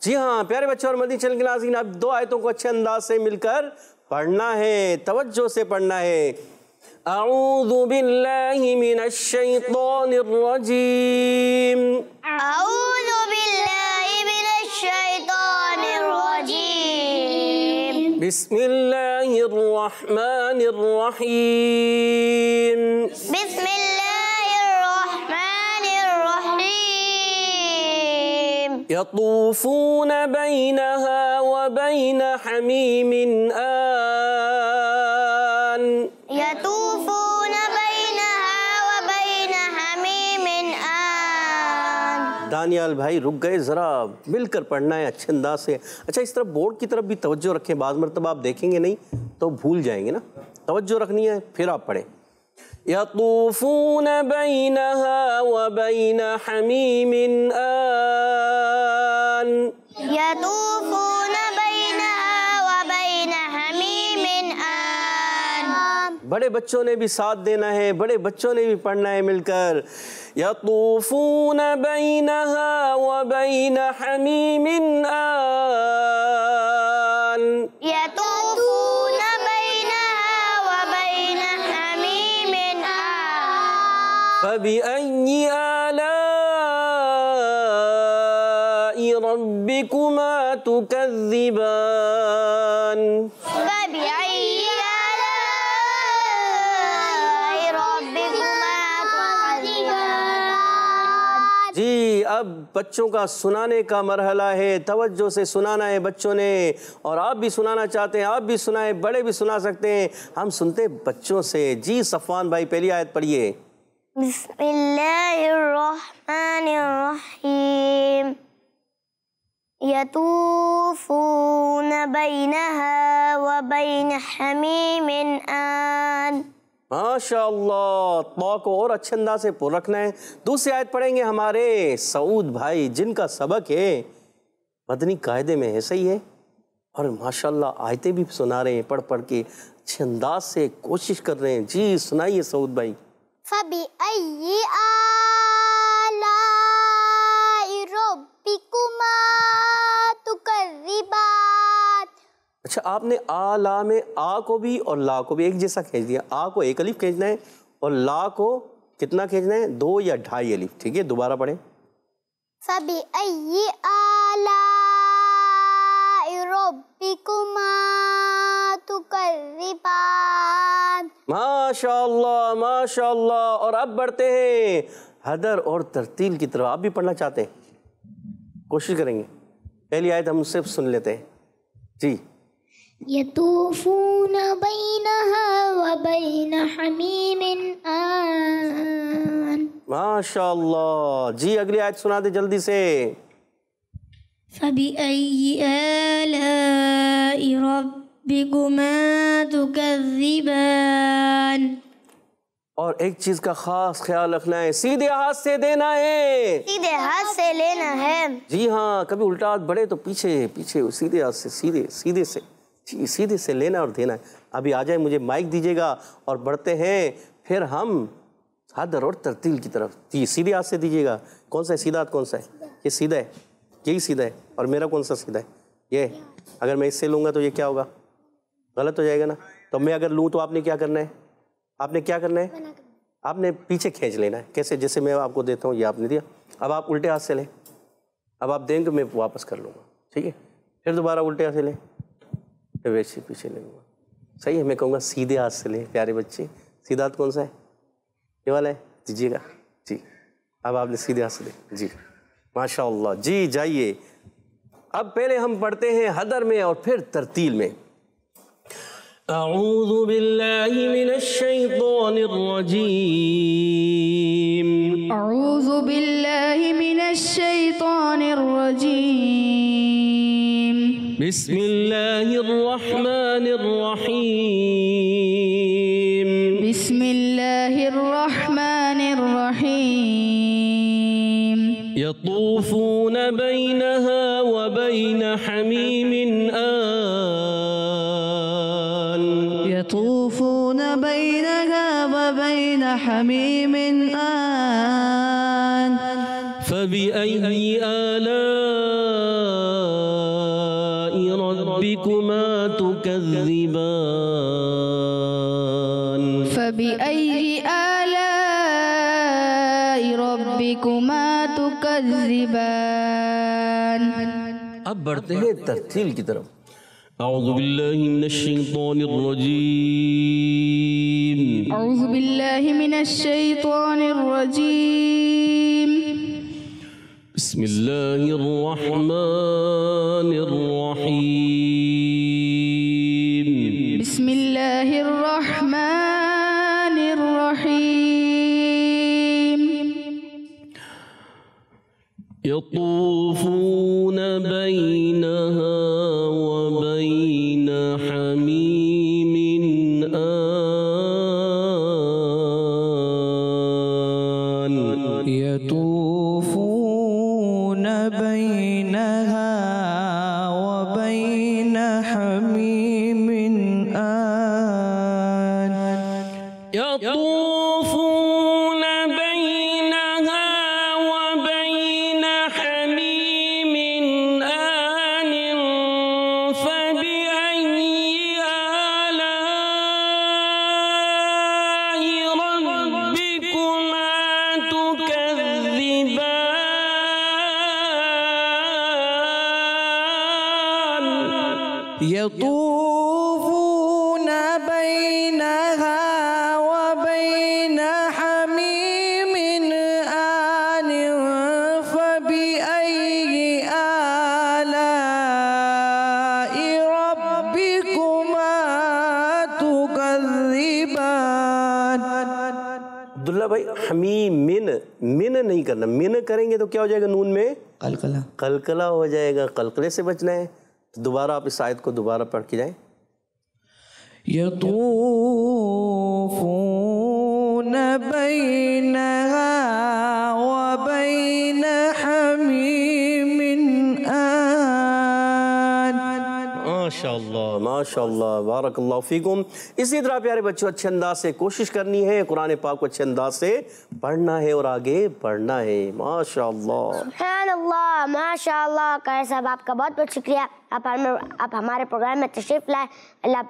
جی ہاں پیارے بچے اور مدنی چینل کے ناظرین، اب 2 آیتوں کو اچھے انداز سے مل کر پڑھنا ہے، توجہ سے پڑھنا ہے۔ اعوذ باللہ من الشیطان الرجیم، اعوذ باللہ من الشیطان الرجیم، بسم اللہ الرحمن الرحیم، بسم اللہ الرحمن الرحیم، یطوفون بینہا وبین حمیم آن. یطوفون بینہا وبین حمیم آن. دانیال بھائی رک گئے، ذرا مل کر پڑھنا ہے اچھے انداز سے. اچھا اس طرف بورڈ کی طرف بھی توجہ رکھیں، بعض مرتبہ آپ دیکھیں گے نہیں تو بھول جائیں گے نا، توجہ رکھنی ہے پھر آپ پڑھیں. یطوفون بینہا وبین حمیم آن. یطوفون بینہا وبین حمیم آن. بڑے بچوں نے بھی ساتھ دینا ہے، بڑے بچوں نے بھی پڑھنا ہے مل کر. یطوفون بینہا وبین حمیم آن. یطوفون بینہا وبین حمیم آن. فبأي آلاء ربكما تكذبان. فبأي آلاء ربكما تكذبان. جی اب بچوں کا سنانے کا مرحلہ ہے، توجہ سے سنانا ہے بچوں نے، اور آپ بھی سنانا چاہتے ہیں آپ بھی سنائیں، بڑے بھی سنا سکتے ہیں. ہم سنتے بچوں سے. جی صفوان بھائی پہلی آیت پڑھیے. بسم اللہ الرحمن الرحیم. یطوفون بینہا وبین حمیم آن. ماشاء اللہ، تو کو اور اچھے انداز سے پر رکھنا ہے. دوسری آیت پڑھیں گے ہمارے سعود بھائی جن کا سبق ہے مدنی قاعدے میں ہے، صحیح ہے، اور ماشاءاللہ آیتیں بھی سنا رہے ہیں پڑھ پڑھ کے اچھے انداز سے کوشش کر رہے ہیں. جی سنائیے سعود بھائی. فَبِأَيِّ آلَاءِ رَبِّكُمَا تُكَذِّبَانِ. اچھا آپ نے آ میں آ کو بھی اور لا کو بھی ایک جیسا کھینچ دیا. آ کو ایک الف کھینچنا ہے اور لا کو کتنا کھینچنا ہے؟ 2 یا 2.5 الف. ٹھیک ہے دوبارہ پڑھیں. فَبِأَيِّ آلَاءِ رَبِّكُمَا تُكَذِّبَانِ. ماشاء اللہ ماشاء اللہ. اور اب بڑھتے ہیں حدر اور ترتیل کی طرف. آپ بھی پڑھنا چاہتے ہیں؟ کوشش کریں گے. پہلی آیت ہم صرف سن لیتے ہیں. جی. یطوفون بینہا وبین حمیم آن. ماشاء اللہ. جی اگلی آیت سنا دے جلدی سے. فبأي آلاء ربكما تكذبان. اور ایک چیز کا خاص خیال رکھنا ہے، سیدھے ہاتھ سے دینا ہے، سیدھے ہاتھ سے لینا ہے. جی ہاں. کبھی الٹا ہاتھ بڑھے تو پیچھے پیچھے سیدھے ہاتھ سے سیدھے سے جی سیدھے سے لینا اور دینا ہے. ابھی آ جائیں مجھے مائک دیجیے گا اور بڑھتے ہیں پھر ہم حدر اور ترتیل کی طرف. جی سیدھے ہاتھ سے دیجیے گا. کون سا ہے سیدھا ہاتھ؟ کون سا ہے؟ یہ سیدھا ہے، یہی سیدھا ہے. اور میرا کون سا سیدھا ہے؟ یہ. اگر میں اس سے لوں گا تو یہ کیا ہوگا؟ غلط ہو جائے گا نا. تو میں اگر لوں تو آپ نے کیا کرنا ہے؟ آپ نے کیا کرنا ہے؟ آپ نے پیچھے کھینچ لینا ہے. کیسے؟ جیسے میں آپ کو دیتا ہوں یہ آپ نے دیا. اب آپ الٹے ہاتھ سے لیں. اب آپ دیں گے میں واپس کر لوں گا. ٹھیک ہے. پھر دوبارہ الٹے ہاتھ سے لیں، پھر ویسے پیچھے لے لوں گا. صحیح ہے. میں کہوں گا سیدھے ہاتھ سے لیں پیارے بچے. سیدھا ہاتھ کون سا ہے؟ یہ والا ہے. دیجیے گا. جی اب آپ نے سیدھے ہاتھ سے لیں. جی ماشاء اللہ. جی جائیے. اب پہلے ہم پڑھتے ہیں حدر میں اور پھر ترتیل میں. اعوذ باللہ من الشیطان الرجیم. اعوذ باللہ من الشیطان الرجیم. بسم اللہ الرحمن الرحیم. بسم اللہ الرحمن الرحیم. یطوفون بینہا وبین حمیم آن. یطوفون بینہا وبین حمیم آن. فبأي آلاء ربكما تكذبان. فبأي آلاء ربكما تكذبان. اب بڑھتے ہیں ترتیل کی طرف. اعوذ باللہ من الشیطان الرجیم. اعوذ باللہ من الشیطان الرجیم. بسم اللہ الرحمن الرحیم. بسم اللہ الرحمن الرحیم. يطوفون بينها وبين حميم آن. يطوفون بينها وبين حميم آن. يطوفون بينها وبين حميم آن فبأي آلاء ربكما تكذبان. يطوفون بينها وبين حميم آن فبأي آلاء ربكما تكذبان. عبداللہ بھائی حمیم من نہیں کرنا. من کریں گے تو کیا ہو جائے گا؟ نون میں قلقلہ. قلقلہ ہو جائے گا. قلقلے سے بچنا ہے. دوبارہ آپ اس آیت کو دوبارہ پڑھ کے جائیں. يطوفون بينها وبين حميم آن. ماشاءاللہ ماشاءاللہ بارک اللہ فیکم. اسی طرح پیارے بچوں اچھے انداز سے کوشش کرنی ہے, قرآن پاک کو اچھے انداز سے پڑھنا ہے اور آگے بڑھنا ہے. ماشاءاللہ سبحان اللہ, ماشاء اللہ. قاری صاحب آپ کا بہت بہت شکریہ, آپ ہمارے پروگرام میں تشریف لائے. اللہ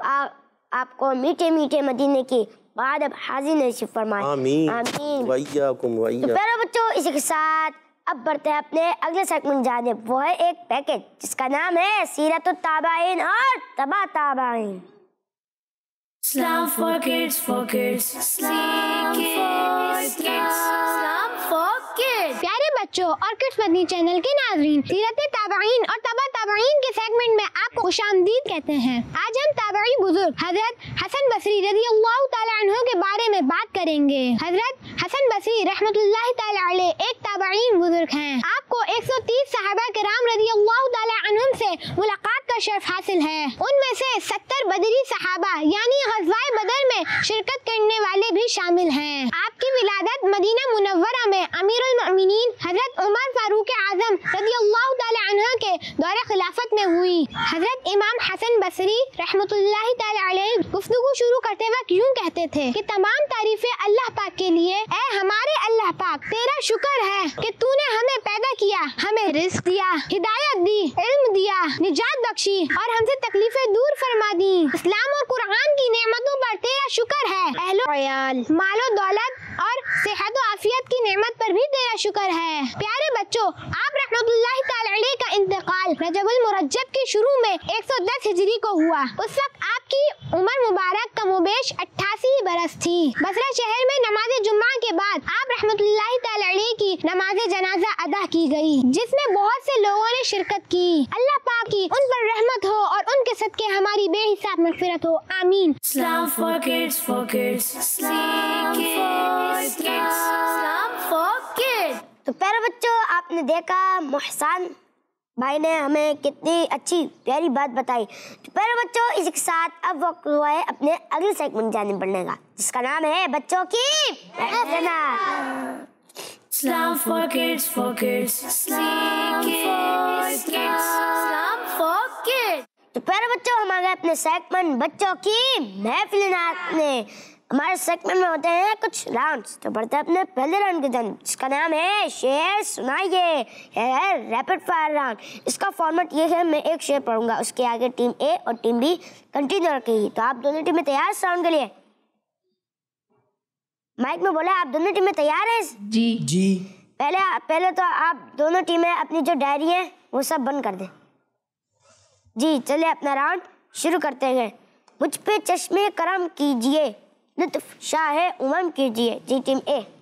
آپ کو میٹھے میٹھے مدینے کی بعد اب حاضر نصیب فرمائے. آمین. آمین. وإياكم تو وإياكم. پیارے بچوں اسی کے ساتھ اب بڑھتے ہیں اپنے اگلے سیگمنٹ جانب. وہ ہے ایک پیکج جس کا نام ہے سیرت التابعین اور تبع تابعین. Islam for kids, for kids. Islam for kids. Islam for kids. پیارے بچوں اور کڈس مدنی چینل کے ناظرین, سیرت تابعین اور تبع تابعین کے سیگمنٹ میں آپ کو خوش آمدید کہتے ہیں. آج ہم تابعی بزرگ حضرت حسن بصری رضی اللہ تعالی عنہ کے بارے میں بات کریں گے. حضرت حسن بصری رحمۃ اللہ تعالی علیہ ایک تابعین بزرگ ہیں. آپ کو 130 صحابہ کرام رضی اللہ تعالی عنہم سے ملاقات کا شرف حاصل ہے. ان میں سے 70 بدری صحابہ یعنی غزوہ بدر میں شرکت کرنے والے بھی شامل ہیں. آپ کی ولادت مدینہ منورہ میں امیر المؤمنین حضرت عمر فاروق اعظم رضی اللہ تعالی عنہ کے دور خلافت میں ہوئی. حضرت امام حسن بصری رحمۃ اللہ تعالی علیہ گفتگو شروع کرتے وقت یوں کہتے تھے کہ تمام تعریفیں اللہ پاک کے لیے. اے ہمارے اللہ پاک, تیرا شکر ہے کہ تو نے ہمیں پیدا کیا, ہمیں رزق دیا, ہدایت دی, علم دیا, نجات بخشی اور ہم سے تکلیفیں دور فرما دی. اسلام اور قرآن کی نعمتوں پر تیرا شکر ہے. اہل و عیال, مال و دولت اور صحت و عافیت کی نعمت پر بھی تیرا شکر ہے. پیارے بچوں, آپ رحمۃ اللہ تعالی علیہ کا انتقال رجب المرجب کے شروع میں 110 ہجری کو ہوا. اس وقت آپ کی عمر مبارک کم و بیش 88 برس تھی. بصرہ شہر میں نماز جمعہ کے بعد آپ رحمۃ اللہ تعالی علیہ کی نماز جنازہ ادا کی گئی, جس میں بہت سے لوگوں نے شرکت کی. اللہ پاک کی ان پر رحمت ہو اور ان کے صدقے ہماری بے حساب مغفرت ہو. آمین. Islam for kids, for kids. Islam for kids. Islam for kids. تو پیارے بچوں آپ نے دیکھا محسن بھائی نے ہمیں کتنی اچھی پیاری بات بتائی. تو پیارے بچوں اسی کے ساتھ اب وقت ہوا ہے اپنے اگلے سیگمنٹ جانب بڑھنے کا, جس کا نام ہے بچوں کی پہچانا. Islam for kids, for kids. Islam for kids. Islam for kids. تو پیارے بچوں ہم آ گئے اپنے سیگمنٹ بچوں کی محفل نعت میں. ہمارے سیگمنٹ میں ہوتے ہیں کچھ راؤنڈز. تو بڑھتے ہیں اپنے پہلے راؤنڈ کی جانب, جس کا نام ہے شعر سنائیے. یہ ہے ریپڈ فائر راؤنڈ. اس کا فارمیٹ یہ ہے, میں ایک شعر پڑھوں گا, اس کے آگے ٹیم اے اور ٹیم بی کنٹینیو رکھے گی. تو آپ دونوں ٹیمیں تیار اس راؤنڈ کے لیے؟ مائک میں بولا آپ دونوں ٹیمیں تیار ہیں؟ جی جی. پہلے تو آپ دونوں ٹیمیں اپنی جو ڈائری ہے وہ سب بند کر دیں. جی چلے اپنا راؤنڈ شروع کرتے ہیں. مجھ پہ چشمے کرم کیجئے, لطف شاہ امم کیجئے. جی ٹیم اے.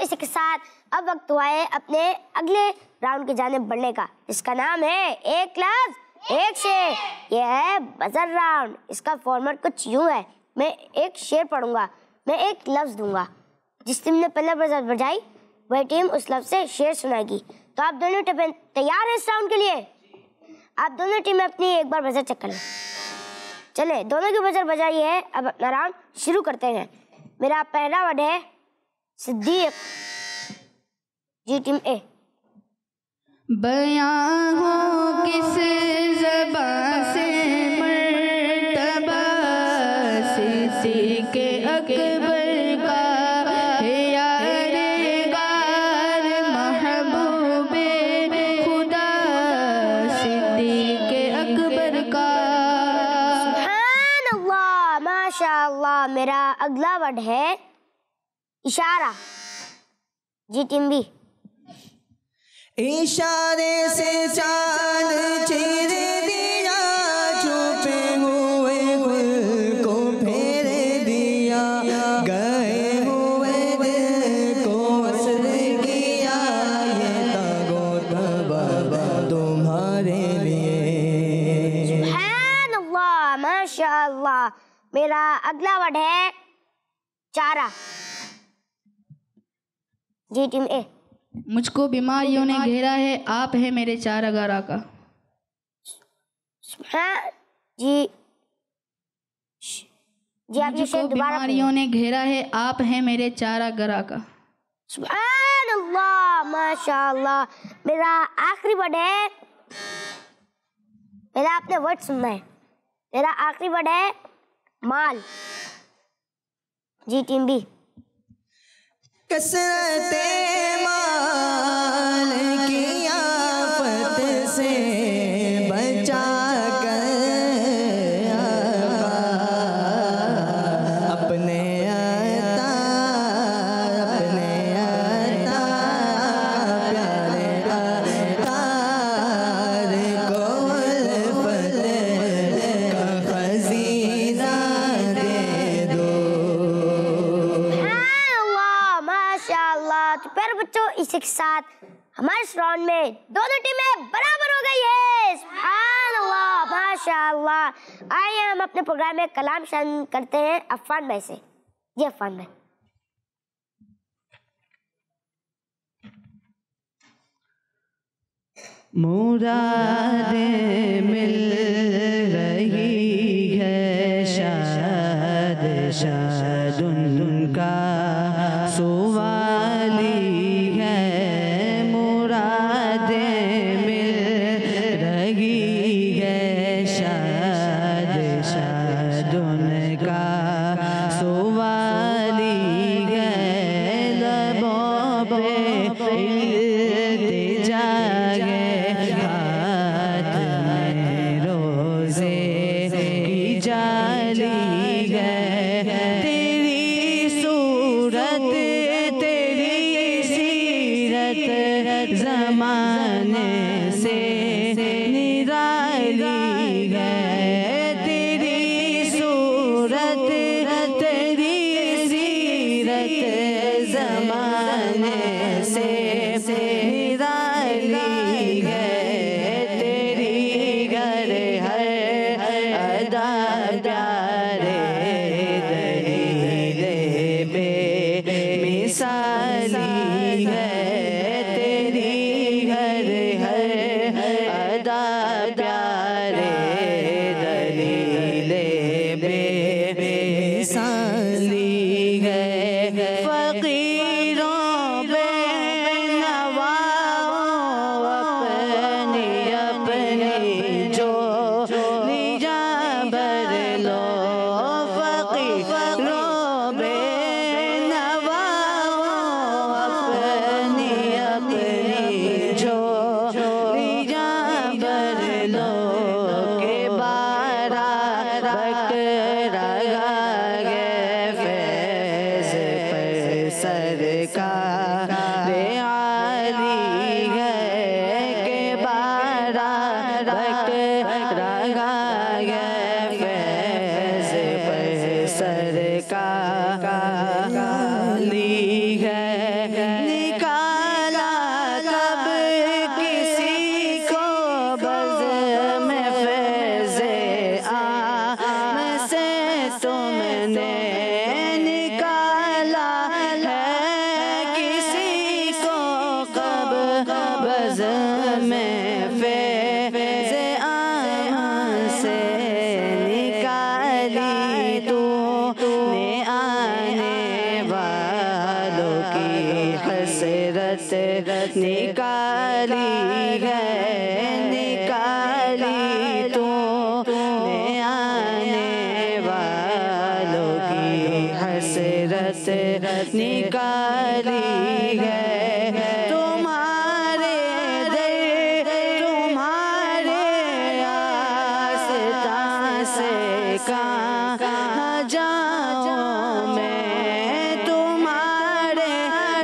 اسی کے ساتھ اب وقت ہوا ہے اپنے اگلے راؤنڈ کی جانب بڑھنے کا، جس کا نام ہے ایک لفظ ایک شعر۔ یہ ہے بزر راؤنڈ۔ اس کا فارمیٹ کچھ یوں ہے، میں ایک شعر پڑھوں گا، میں ایک لفظ دوں گا، جس ٹیم نے پہلے بزر بجائی وہی ٹیم اس لفظ سے شعر سنائے گی۔ تو آپ دونوں ٹیمیں تیار ہیں اس راؤنڈ کے لیے؟ آپ دونوں ٹیمیں اپنی ایک بار بزر چیک کر لیں۔ چلے دونوں کی بزر بجائی ہے، اب اپنا راؤنڈ شروع کرتے ہیں۔ میرا پہلا ورڈ ہے صدیق۔ جی ٹیم اے۔ بیان ہو کس زبان سے مرتبہ صدیق اکبر کا ہے یادگار محبوب خدا صدیق اکبر کا۔ سبحان اللہ، ماشاء اللہ۔ میرا اگلا ورڈ ہے اشارہ۔ جی ٹیم بی۔ اشارے سے چاند چیر دیا، چھپے ہوئے گل کو پھیر دیا، گئے ہوئے دل کو وصل کیا، یہ تاغو تبا تمہارے لیے۔ سبحان اللہ، ماشاء اللہ۔ میرا اگلا ورڈ ہے چارہ۔ جی ٹیم اے۔ مجھ کو بیماریوں نے گھیرا ہے، آپ ہے میرے چارہ گارہ کا۔ جی آپ یہ شعر دوبارہ بیماریوں نے گھیرا ہے، آپ ہے میرے چارہ گارہ کا۔ سبحان اللہ، ماشاء اللہ۔ میرا آخری ورڈ ہے، پہلا آپ نے ورڈ سننا ہے، میرا آخری ورڈ ہے مال۔ جی ٹیم بی۔ کثرت مال کی آفت سے بچا کر اپنے عطا پیارے عطار کو الفت کا خزینہ دے دو۔ تو پیارے بچوں، اسی کے ساتھ ہمارے اس راؤنڈ میں دونوں ٹیمیں برابر ہو گئی ہے۔ سبحان اللہ، ماشاء اللہ۔ آئیے ہم اپنے پروگرام میں کلام شامل کرتے ہیں عفان بھائی سے۔ جی عفان بھائی۔ مرادیں مل رہی ہے، شاد شاد ان کا سوالی ہے، مرادیں مل رہی ہے، شاد شاد ان کا سوالی ہے، لبوں پہ التجا ہے، ہاتھ میں رو میں فیض آمن سے نکالی تو نے آنے والوں کی حسرت نکالی ہے نکالی تو نے آنے والوں کی حسرت نکالی ہے تمہارے در تمہارے آستان سے کہاں جاؤں میں تمہارے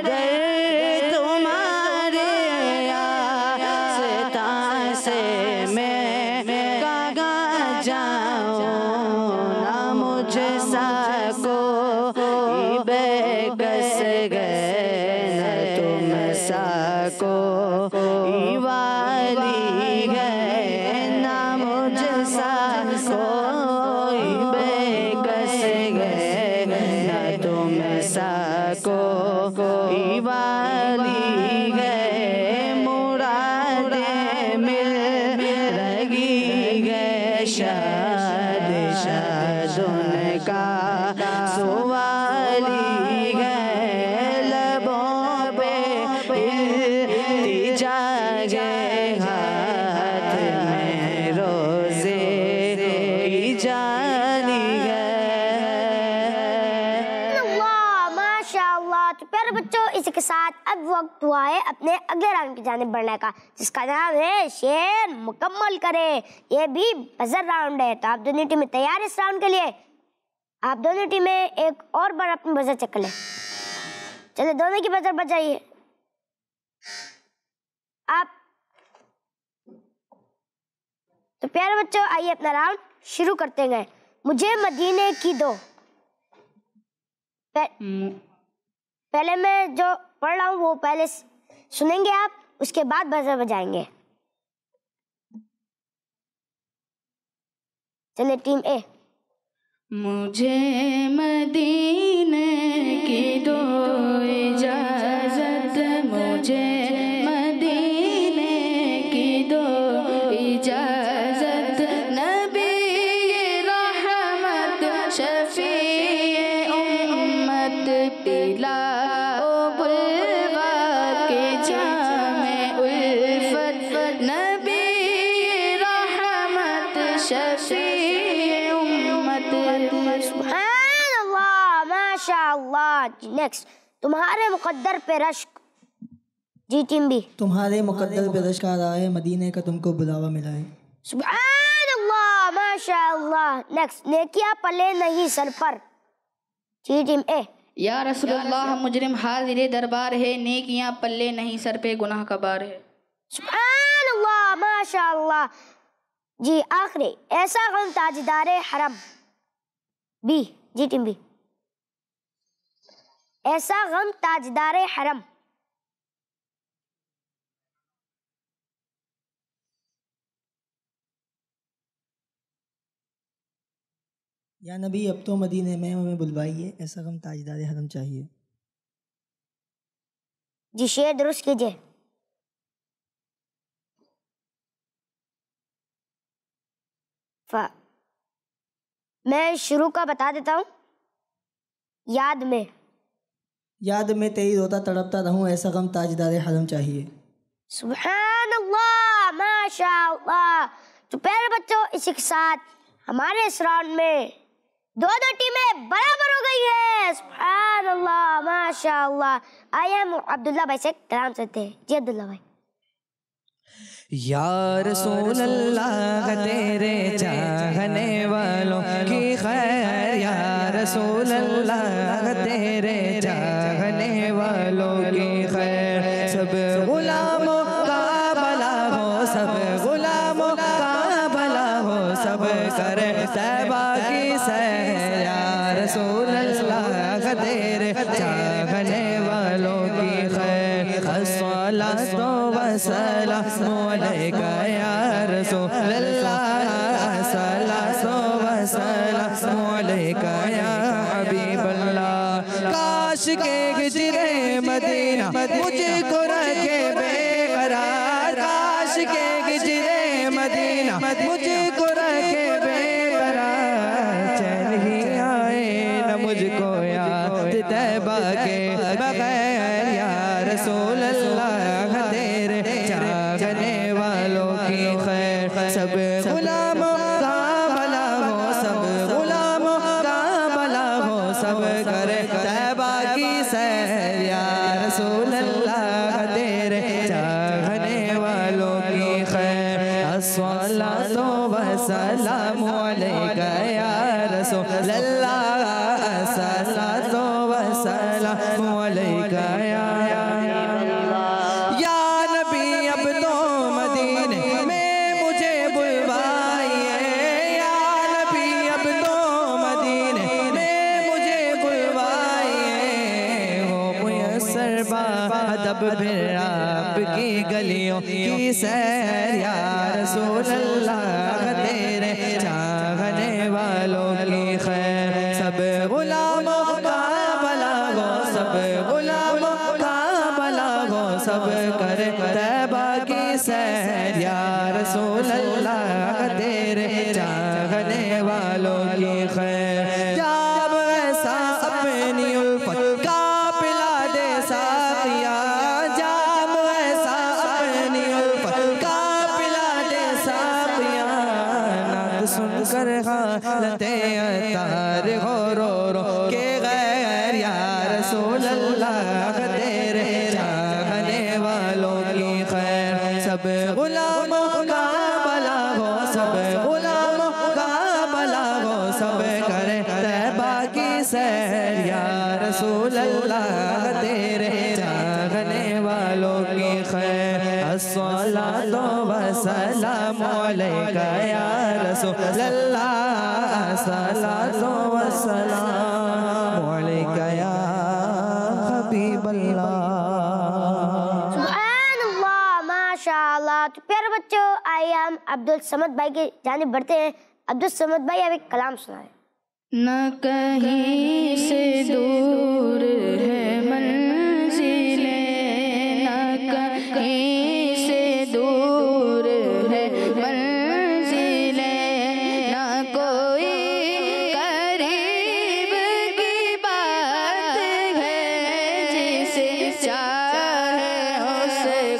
در تمہارے آستان سے میں کہاں جاؤں نہ مجھ سا کوئی بے کس گئے نہ تم سا کوئی والی ہے نہ مجھ سا کوئی بے کس گئے نہ تم سا کوئی والی ہے مرادیں مل رہی ہے شاد شاد ان کا سوالی ہے لبوں پہ التجا ہے ہاتھ میں روزے کی جاری ہے اللہ ماشاء اللہ. تو پیارے بچوں اسی کے ساتھ اب وقت ہوا ہے اپنے اگلے راؤنڈ کی جانب بڑھنے کا جس کا نام ہے شعر مکمل کرے. یہ بھی بزر راؤنڈ ہے تو آپ دونوں ٹیمیں تیار اس راؤنڈ کے لیے. آپ دونوں ٹیمیں ایک اور بار اپنی بزر چک لیں. چلے دونوں کی بزر بجائیے. آپ تو پیارے بچوں آئیے اپنا راؤنڈ شروع کرتے گئے. مجھے مدینے کی دو. پہلے میں جو پڑھ رہا ہوں وہ پہلے سنیں گے آپ اس کے بعد بزر بجائیں گے. چلے ٹیم اے. مجھے مدینے کی دو اجازت مجھے مدینے کی دو اجازت نبی رحمت شفیع امت پلا او بلوا کے جام الفت نبی رحمت شفیع امت. سبحان اللہ ماشاء اللہ. نیکسٹ تمہارے مقدر پہ رشک. جی ٹیم بی. تمہارے مقدر پہ رشک آ رہا ہے مدینے کا تم کو بلاوا ملا ہے. سبحان اللہ ماشاء اللہ. نیکسٹ نیکیاں پلے نہیں سر پر. جی ٹیم اے. یا رسول اللہ ہم مجرم حاضر دربار ہے نیکیاں پلے نہیں سر پہ گناہ کا بار ہے. سبحان اللہ ماشاء اللہ. جی آخری ایسا غم تاجدار حرم. بی. G team B. ایسا غم تاجدار حرم. یا نبی اب تو مدینے میں ہمیں بلوائیے ایسا غم تاجدار حرم چاہیے. جی شعر درست کیجئے. میں شروع کا بتا دیتا ہوں. یاد میں تیری روتا تڑپتا رہوں ایسا غم تاجدار حرم چاہیے. سبحان اللہ ماشاء اللہ. تو پیارے بچوں اسی کے ساتھ ہمارے اس راؤنڈ میں دونوں ٹیمیں برابر ہو گئی ہیں. سبحان اللہ ماشاء اللہ. آئیے ہم عبداللہ بھائی سے کلام سنتے ہیں. جی عبداللہ بھائی. یا رسول اللہ تیرے چاہنے والوں کی خیر یا رسول اللہ تیرے چاہنے والوں کی خیر سب غلاموں کا بھلا ہو سب غلاموں کا بھلا ہو سب کرے طیبہ کی سیر یا رسول اللہ تیرے چاہنے والوں کی خیر الصلاۃ والسلام علیکہ یا رسول اللہ الصلاۃ والسلام علیکہ یا حبیب اللہ. کاش کے ہجر مدینہ مجھ کو رکھے بے قرار عاشق ہجر مدینہ مجھ کو رکھے بے قرار چین ہی آئے نہ مجھ کو یاد طیبہ کے بغیر یا رسول اللہ تیرے چاہنے والوں کی خیر سب غلاموں کا بھلا ہو سب غلاموں کا بھلا ہو سب کرے طیبہ کی سیر یا رسول اللہ تیرے چاہنے والوں کی خیر الصلاۃ والسلام علیکہ یا رسول اللہ الصلاۃ والسلام علیکہ یا نبی اب تو مدینے میں مجھے بلوائیے یا نبی اب تو مدینے میں مجھے بلوائیے ہو میسر بادب پھر آپ کی گلیوں کی سیر یا رسول اللہ تیرے چاہنے والوں کی خیر سب غلاموں کا بھلا ہو سب غلاموں کا بھلا ہو سب کرے طیبہ کی سیر یا رسول اللہ تیرے چاہنے والوں کی خیر جب ایسا اپنی الفت کا پلا دے ساقیا جب ایسا اپنی الفت کا پلا دے ساقیا نعت سن کر حالت اتار ہو رو رو کے غیر یا رسول اللہ تیرے چاہنے والوں کی خیر سب غلاموں کا بھلا ہو سب غلاموں کا بھلا ہو سب کرے طیبہ کی سیر یا رسول اللہ تیرے چاہنے والوں کی خیر الصلاۃ والسلام علیکہ یا رسول اللہ الصلاۃ والسلام علیکہ یا حبیب اللہ سبحان اللہ ماشاء اللہ. تو پیارے بچوں آئیے ہم عبدالصمد بھائی کی جانب بڑھتے ہیں. عبدالصمد بھائی اب ایک کلام سنائیں. نہ کہیں سے دور ہے منزلیں نہ کہیں سے دور ہے منزلیں نہ کوئی قریب کی بات ہے جسے چاہے اس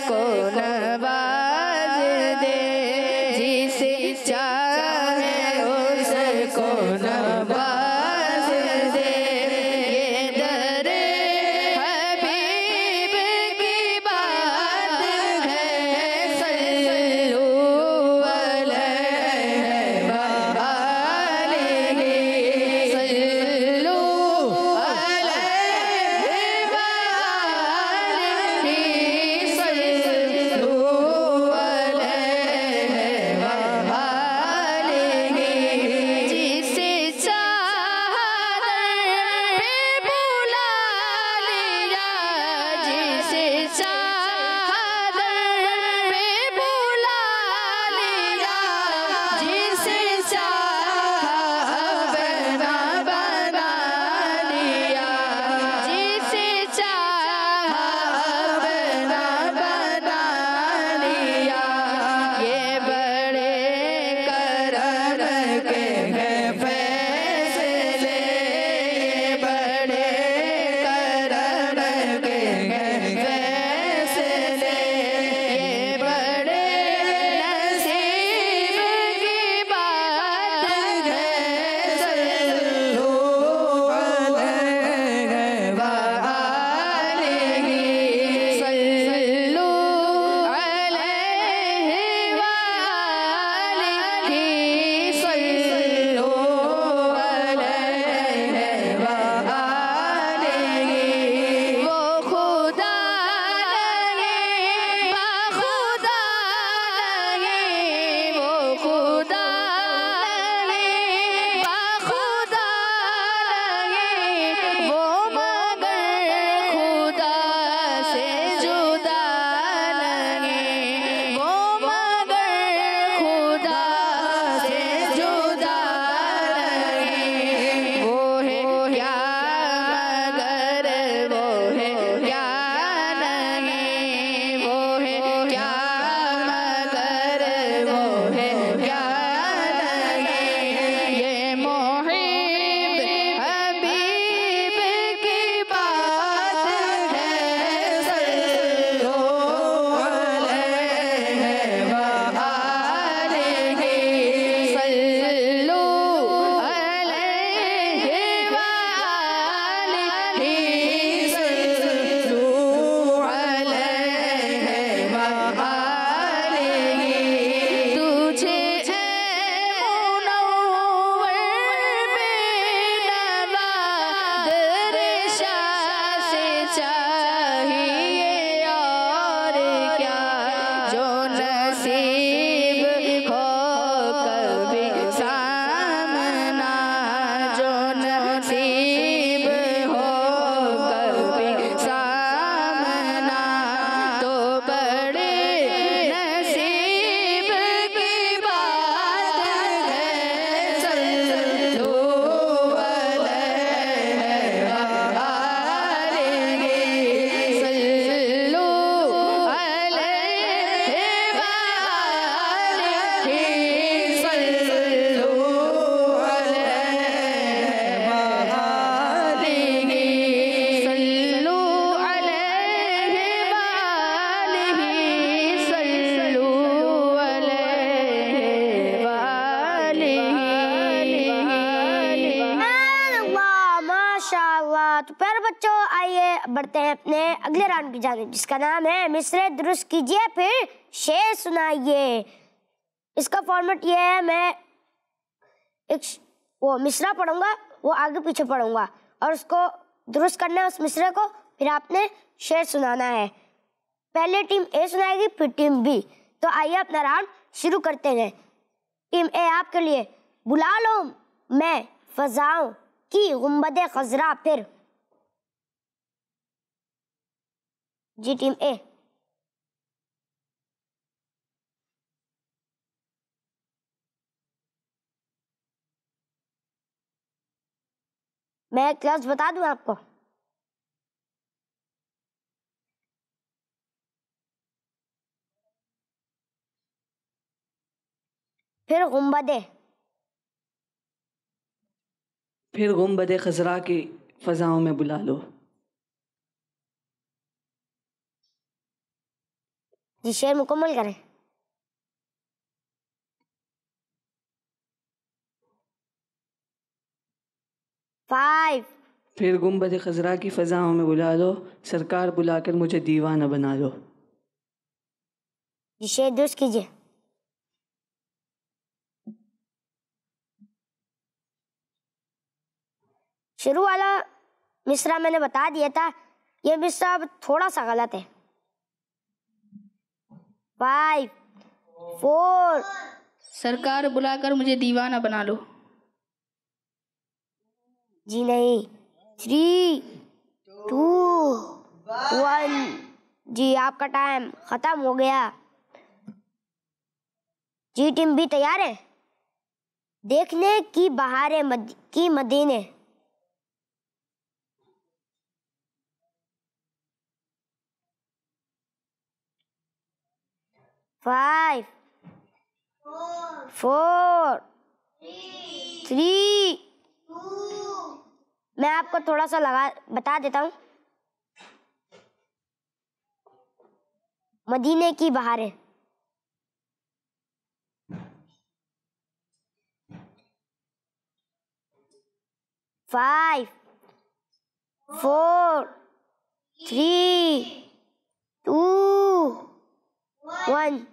کو نواز دے جسے چاہے اس کو نواز دے یہ در تو پیارے بچوں آئیے بڑھتے ہیں اپنے اگلے راؤنڈ کی جانب جس کا نام ہے مصرع درست کیجئے پھر شعر سنائیے۔ اس کا فارمیٹ یہ ہے، میں ایک وہ مصرع پڑھوں گا، وہ آگے پیچھے پڑھوں گا اور اس کو درست کرنا ہے اس مصرع کو، پھر آپ نے شعر سنانا ہے۔ پہلے ٹیم اے سنائے گی پھر ٹیم بی۔ تو آئیے اپنا راؤنڈ شروع کرتے ہیں۔ ٹیم اے آپ کے لیے بلا لو میں فضاؤں کی گنبد خضرا پھر۔ جی ٹیم اے۔ میں ایک لفظ بتا دوں آپ کو، پھر گنبدے، پھر گنبد خضرا کی فضاؤں میں بلا لو۔ جی شعر مکمل کریں۔ فائیو۔ پھر گنبد خضرا کی فضاؤں میں بلا لو، سرکار بلا کر مجھے دیوانہ بنا لو۔ جی شعر درست کیجیے۔ شروع والا مصرع میں نے بتا دیا تھا، یہ مصرع اب تھوڑا سا غلط ہے۔ 5 4 سرکار بلا کر مجھے دیوانہ بنا لو۔ جی نہیں، 3 2 1 جی آپ کا ٹائم ختم ہو گیا۔ جی ٹیم بھی تیار ہے؟ دیکھنے کی بہاریں کی مدینے۔ 5 4 3 میں آپ کو تھوڑا سا بتا دیتا ہوں۔ مدینے کی بہاریں۔ 5 4 3 2 1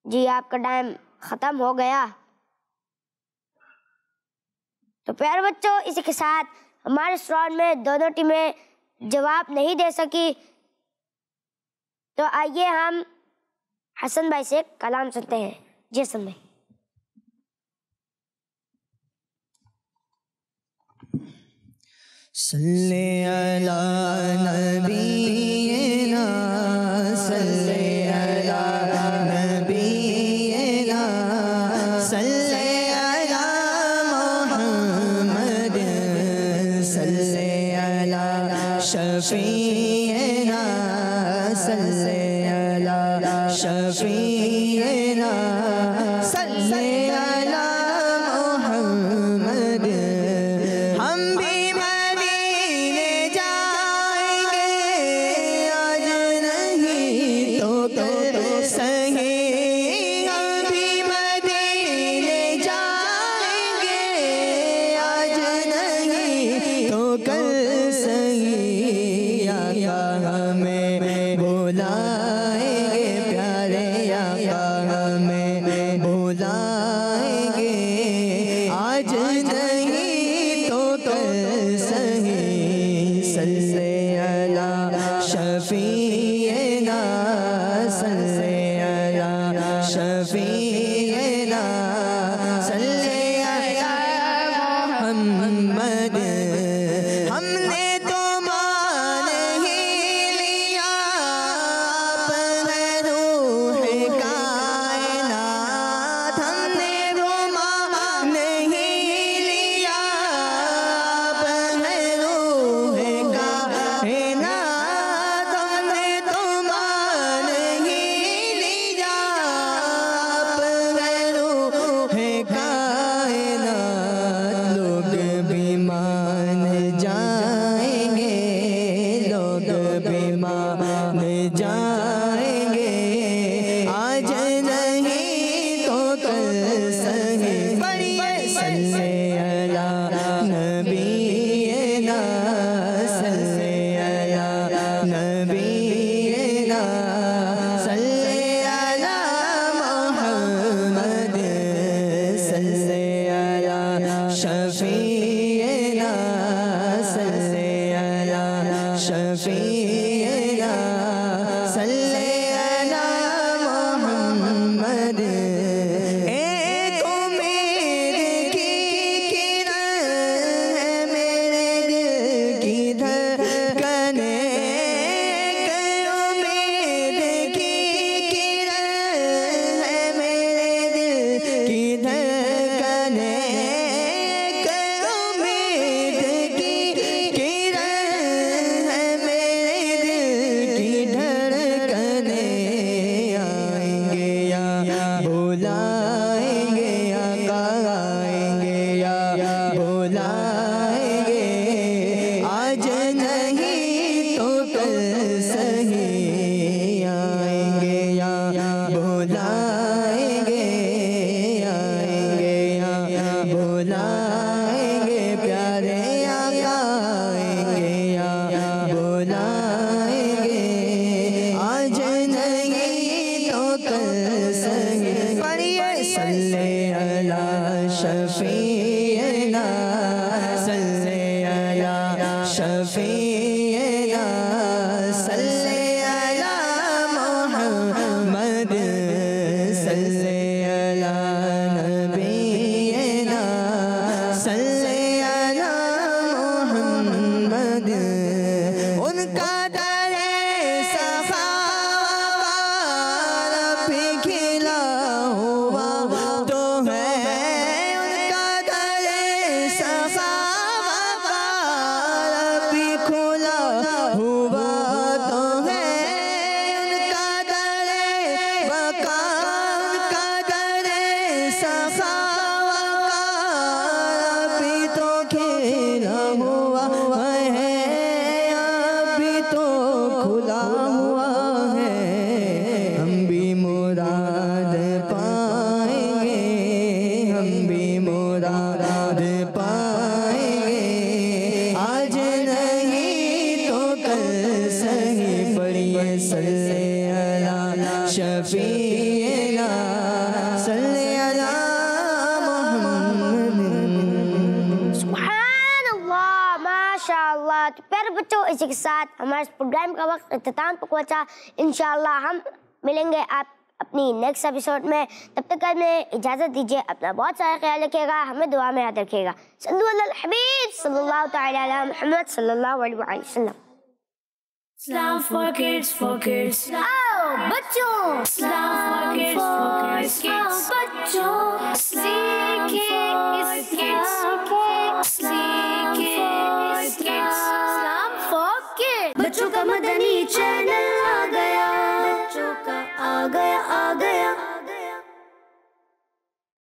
جی آپ کا ٹائم ختم ہو گیا۔ تو پیارے بچوں، اسی کے ساتھ ہمارے اس راؤنڈ میں دونوں ٹیمیں جواب نہیں دے سکی، تو آئیے ہم حسن بھائی سے کلام سنتے ہیں۔ جی حسن بھائی۔ صلی علی نبینا صلی علی نبینا صلی علی محمد صلی علی شفیعنا صلی علی شفیعنا صلی علی محمد۔ ہم بھی مدینے جائیں گے آج نہیں تو کل صحیح، ہم بھی مدینے جائیں گے آج نہیں تو کل صحیح، آقا ہمیں بلائیں گے پیارے، آقا ہمیں بلائیں بلائیں گے آئیں گے یا بلائیں گے پیارے آقا آئیں گے یا بلائیں گے آج نہیں تو کل سہی پڑھیے صلی علی شفیعنا صلی علی شفیعنا صلی علی محمد صلی علی نبینا صلی علی محمد ان کا در سخاوت بھی کھلا ہوا تو ہے ان کا در سخاوت بھی کھلا ہوا تو ہے ان کا در بقا ان کا در سخاوت بھی تو کھلا ہوا ہے ابھی تو کھلا ہوا ہے ہم بھی مراد پائیں گے ہم بھی مراد پائیں گے آج نہیں تو کل سہی پڑھیے صلی علی شفیعنا صلی علی محمد سبحان اللہ ماشاء اللہ. تو پیارے بچوں اسی کے ساتھ ہمارے اس پروگرام کا وقت اختتام پر پہنچا. انشاءاللہ ہم ملیں گے آپ اپنی نیکسٹ ایپیسوڈ میں. تب تک ہمیں اجازت دیجیے. اپنا بہت سارا خیال رکھیے گا. ہمیں دعا میں یاد رکھیے گا. صلو علی الحبیب صلی اللہ تعالی علی محمد صلی اللہ علیہ وآلہ وسلم. Islam for kids. آؤ بچوں Islam for kids. بچوں سیکھیں اس kids. Islam for kids. بچوں کا مدنی چینل آ گیا. بچوں کا آ گیا